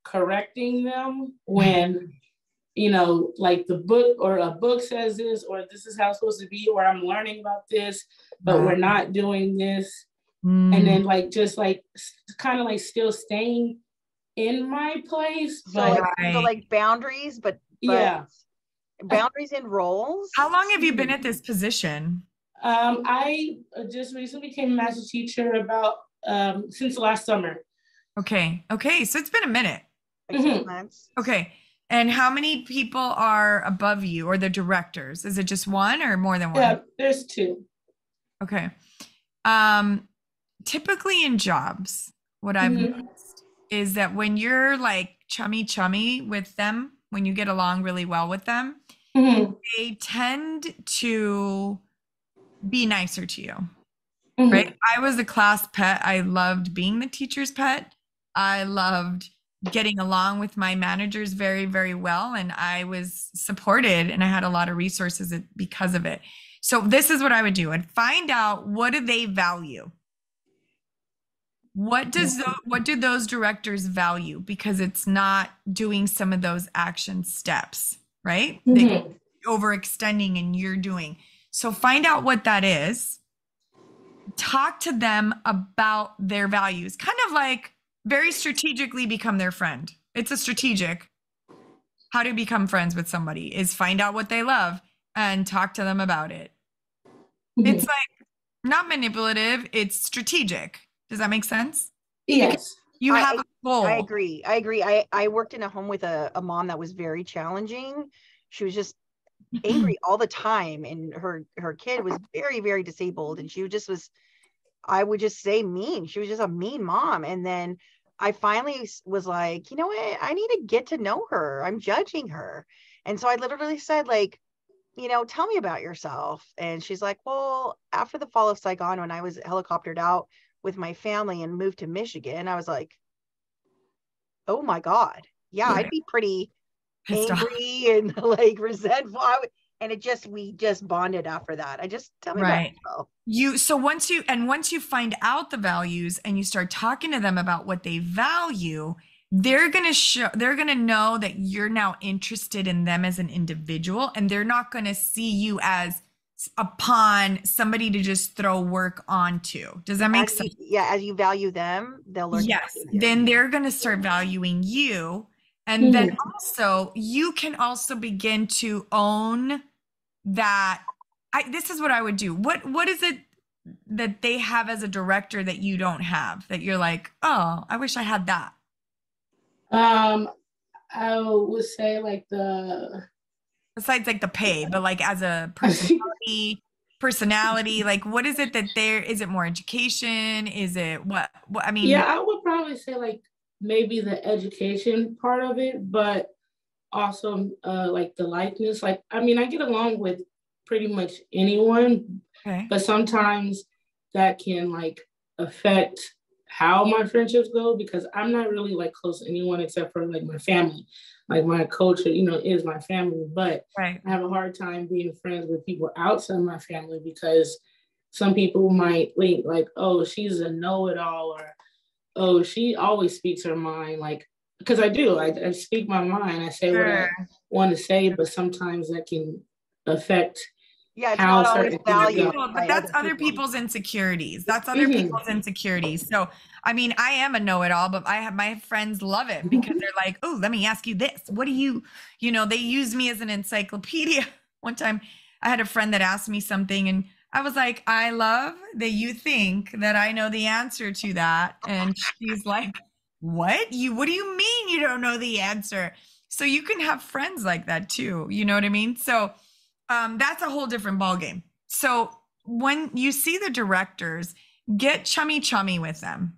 C: correcting them when, like the book or a book says this, or this is how it's supposed to be, or I'm learning about this, but we're not doing this. And then like, just like kind of like still staying in my place, but
B: so like boundaries, but boundaries and roles.
A: How long have you been at this position?
C: I just recently became a master teacher about since last summer.
A: Okay, so it's been a minute.
B: Like 6 months.
A: Okay, and how many people are above you or the directors? Is it just one or more than one?
C: Yeah, there's 2.
A: Okay. Typically in jobs, what I've noticed is that when you're like chummy with them, when you get along really well with them, they tend to be nicer to you, right? I was a class pet. I loved being the teacher's pet. I loved getting along with my managers very, very well. And I was supported and I had a lot of resources because of it. So this is what I would do. I'd find out, what do they value? What do those directors value? Because it's not doing some of those action steps, right? Overextending and you're doing. So find out what that is. talk to them about their values, kind of like very strategically become their friend. It's a strategic. How to become friends with somebody is find out what they love and talk to them about it. It's like not manipulative, it's strategic. Does that make sense?
C: Yes.
A: You have a goal.
B: I agree. I worked in a home with a mom that was very challenging. She was just angry all the time, and her kid was very, very disabled, and she just was, I would just say, mean. She was just a mean mom. And then I finally was like, you know what, I need to get to know her. I'm judging her. And so I literally said, like, you know, tell me about yourself. And she's like, well, after the fall of Saigon, when I was helicoptered out with my family and moved to Michigan, I was like, oh my God. Yeah, I'd be pretty
A: Pissed
B: angry and like resentful. And we just bonded after that. I just tell me about yourself.
A: So once you find out the values and you start talking to them about what they value, they're going to know that you're now interested in them as an individual, and they're not going to see you as a pawn, somebody to just throw work onto. Does that make sense?
B: As you value them, they'll learn.
A: Yes. Then they're going to start valuing you. And then also you can also begin to own that. This is what I would do. What is it that they have as a director that you don't have, that you're like, oh, I wish I had that?
C: I would say like
A: besides like the pay, but like as a personality, like what is it that is it more education? Is it what I mean?
C: Yeah, I would probably say like maybe the education part of it, but also like the likeness. Like, I mean, I get along with pretty much anyone, but sometimes that can like affect how my friendships go, because I'm not really like close to anyone except for like my family. Like my culture, you know, is my family, but I have a hard time being friends with people outside my family, because some people might think like, oh, she's a know-it-all, or oh, she always speaks her mind. Like, because I do, I speak my mind. I say what I want to say, but sometimes that can affect
B: it's not always valued.
A: But that's other people's insecurities. That's other people's insecurities. So, I mean, I am a know-it-all, but my friends love it because they're like, oh, let me ask you this. What do you know, they use me as an encyclopedia. One time I had a friend that asked me something and I was like, I love that you think that I know the answer to that. And she's like, what do you mean you don't know the answer? So you can have friends like that too. You know what I mean? So that's a whole different ballgame. So when you see the directors, get chummy with them,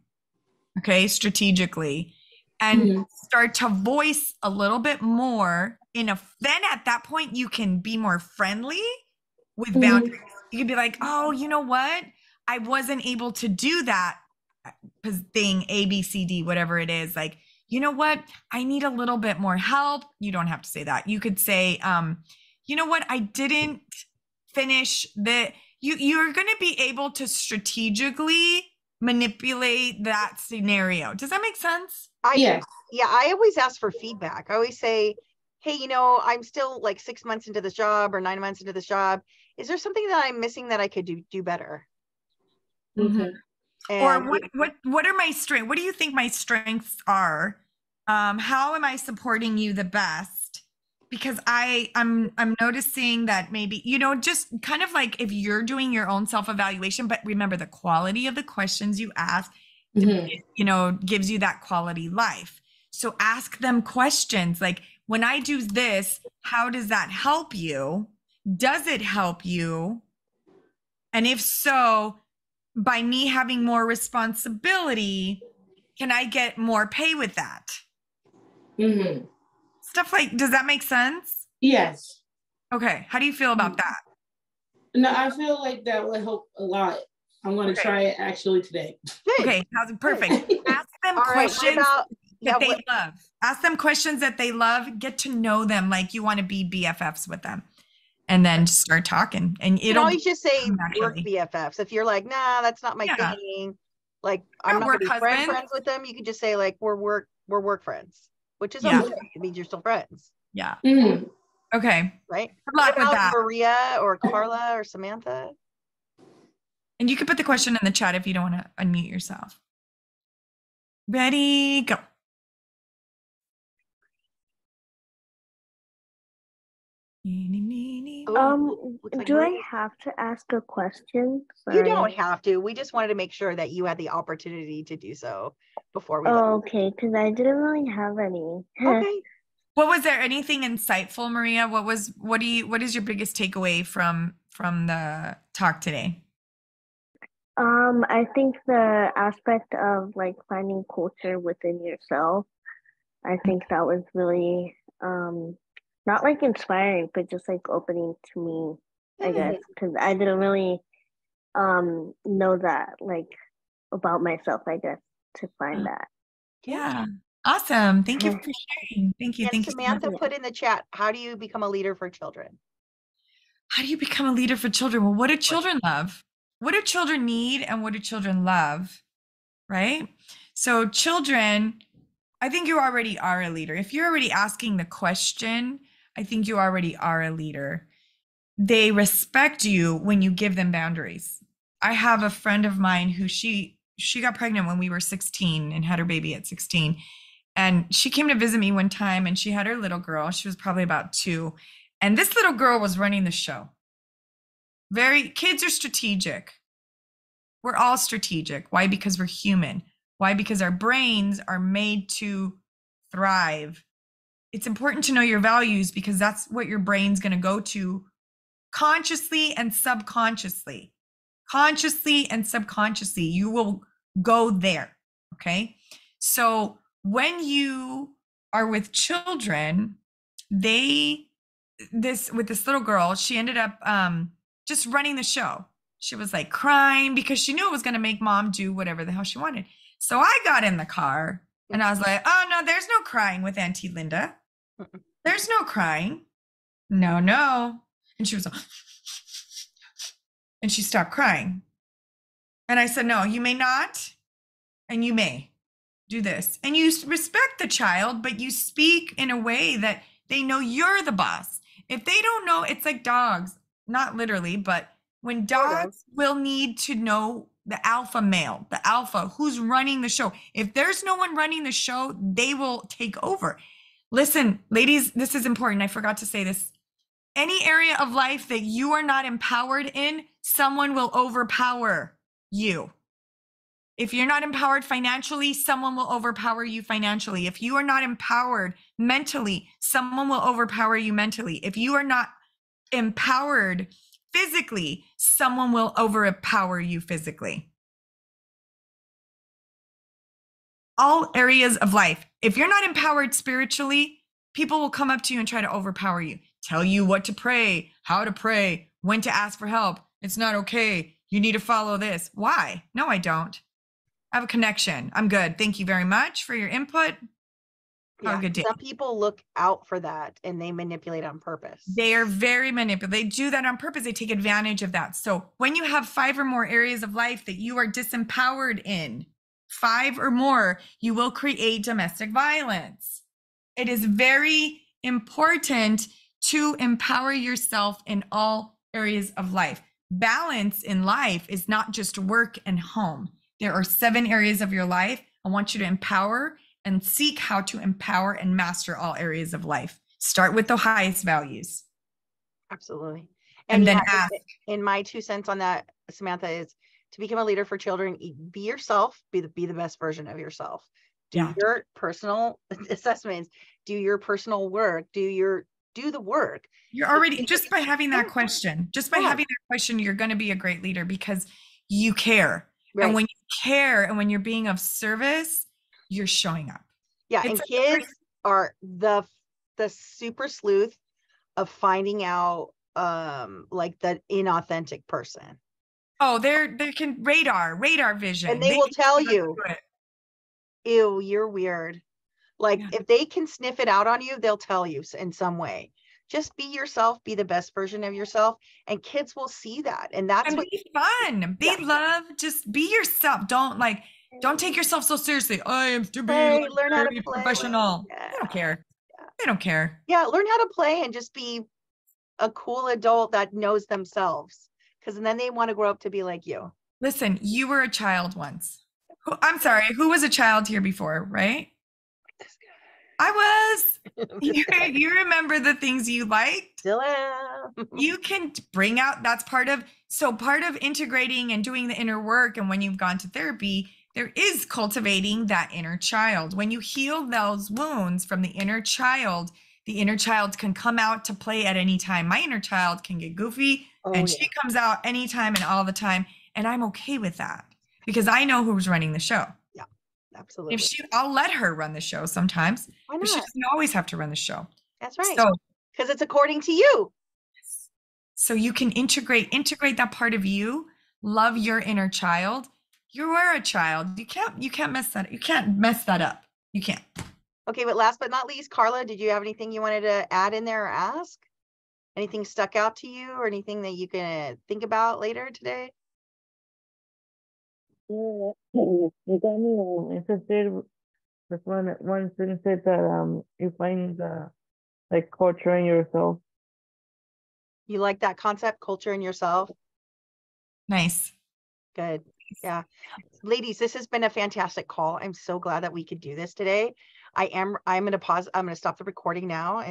A: okay, strategically, and start to voice a little bit more then at that point, you can be more friendly with boundaries. You can be like, oh, you know what? I wasn't able to do that thing, A, B, C, D, whatever it is. Like, you know what? I need a little bit more help. You don't have to say that. You could say, you know what? I didn't finish you're going to be able to strategically manipulate that scenario. Does that make sense?
B: I always ask for feedback. I always say, hey, you know, I'm still like 6 months into this job or 9 months into this job. Is there something that I'm missing that I could do better?
A: Or what are my strengths? What do you think my strengths are? How am I supporting you the best? Because I'm noticing that maybe, you know, just kind of like if you're doing your own self-evaluation, but remember the quality of the questions you ask, you know, gives you that quality life. So ask them questions like, when I do this, how does that help you? Does it help you? And if so, by me having more responsibility, can I get more pay with that? Stuff like, does that make sense?
C: Yes.
A: Okay. How do you feel about that?
C: No, I feel like that would help a lot. I'm going to try it actually today.
A: Okay. Perfect. Ask them questions that they love. Ask them questions that they love. Get to know them like you want to be BFFs with them. And then start talking. And it'll
B: always just say work BFFs. If you're like, nah, that's not my thing. Like, I'm not going to be friends with them. You can just say like, we're work friends, which is okay. It means you're still friends.
A: Yeah. Okay.
B: Right.
A: Good luck with that.
B: Maria or Carla or Samantha?
A: And you can put the question in the chat if you don't want to unmute yourself. Ready, go.
D: Do I have to ask a question? Sorry.
B: You don't have to. We just wanted to make sure that you had the opportunity to do so before we.
D: Oh, okay, because I didn't really have any.
B: Okay.
A: What was there anything insightful, Maria? What is your biggest takeaway from the talk today?
D: I think the aspect of like finding culture within yourself, I think that was really not like inspiring, but just like opening to me, I guess, because I didn't really know that like about myself, I guess, to find that.
A: Yeah. Awesome. Thank you for sharing. Thank you.
B: And
A: thank you.
B: Samantha put in the chat, how do you become a leader for children?
A: How do you become a leader for children? Well, what do children love? What do children need and what do children love? Right? So children, I think you already are a leader. If you're already asking the question, I think you already are a leader. They respect you when you give them boundaries. I have a friend of mine who she got pregnant when we were 16 and had her baby at 16. And she came to visit me one time and she had her little girl. She was probably about 2. And this little girl was running the show. Kids are strategic. We're all strategic. Why? Because we're human. Why? Because our brains are made to thrive. It's important to know your values because that's what your brain's going to go to consciously and subconsciously. Consciously and subconsciously, you will go there. Okay. So when you are with children, with this little girl, she ended up just running the show. She was like crying because she knew it was going to make mom do whatever the hell she wanted. So I got in the car and I was like, oh no, there's no crying with Auntie Linda. There's no crying. No. And she was like, and she stopped crying. And I said, no, you may not. And you may do this. And you respect the child, but you speak in a way that they know you're the boss. If they don't know, it's like dogs, not literally, but when dogs will need to know the alpha male, the alpha, who's running the show. If there's no one running the show, they will take over. Listen, ladies, this is important. I forgot to say this. Any area of life that you are not empowered in, someone will overpower you. If you're not empowered financially, someone will overpower you financially. If you are not empowered mentally, someone will overpower you mentally. If you are not empowered physically, someone will overpower you physically. All areas of life. If you're not empowered spiritually, people will come up to you and try to overpower you, tell you what to pray, how to pray, when to ask for help. It's not okay. You need to follow this. Why? No, I don't. I have a connection. I'm good. Thank you very much for your input. Have a good day.
B: Some people look out for that and they manipulate on purpose. They
A: are very manipulative. They do that on purpose. They take advantage of that. So when you have 5 or more areas of life that you are disempowered in, 5 or more, you will create domestic violence. It is very important to empower yourself in all areas of life. Balance in life is not just work and home. There are 7 areas of your life. I want you to empower and seek how to empower and master all areas of life. Start with the highest values.
B: Absolutely.
A: And then ask.
B: In my 2 cents on that, Samantha, is to become a leader for children, be yourself, be the best version of yourself. Do your personal assessments, do your personal work, do the work.
A: You're already, just by having that question, you're going to be a great leader because you care. Right. And when you care and when you're being of service, you're showing up.
B: Yeah. And kids are the super sleuth of finding out like the inauthentic person.
A: Oh, they can radar vision.
B: And they will tell you, ew, you're weird. Like if they can sniff it out on you, they'll tell you in some way. Just be yourself, be the best version of yourself, and kids will see that. And that's what
A: be fun. They love, just be yourself. Don't take yourself so seriously. I am to be
B: learn how to play.
A: Professional. They don't care. They don't care.
B: Yeah, learn how to play and just be a cool adult that knows themselves. Because then they want to grow up to be like you.
A: Listen, you were a child once. I'm sorry, who was a child here before, right? I was. You remember the things you liked?
B: Still am.
A: You can bring out, that's part of integrating and doing the inner work. And when you've gone to therapy, there is cultivating that inner child. When you heal those wounds from the inner child can come out to play at any time. My inner child can get goofy she comes out anytime and all the time. And I'm okay with that because I know who's running the show.
B: Yeah, absolutely.
A: I'll let her run the show sometimes.
B: Why not?
A: But she doesn't always have to run the show.
B: That's right.
A: So,
B: because it's according to you.
A: So you can integrate that part of you, love your inner child. You are a child. You can't mess that up. You can't mess that up. You can't.
B: Okay, but last but not least, Carla, did you have anything you wanted to add in there or ask? Anything stuck out to you or anything that you can think about later today?
C: Yeah, you got me interested with one student said that you find like culture in yourself.
B: You like that concept, culture in yourself?
A: Nice.
B: Good. Yeah. Ladies, this has been a fantastic call. I'm so glad that we could do this today. I'm going to pause. I'm going to stop the recording now and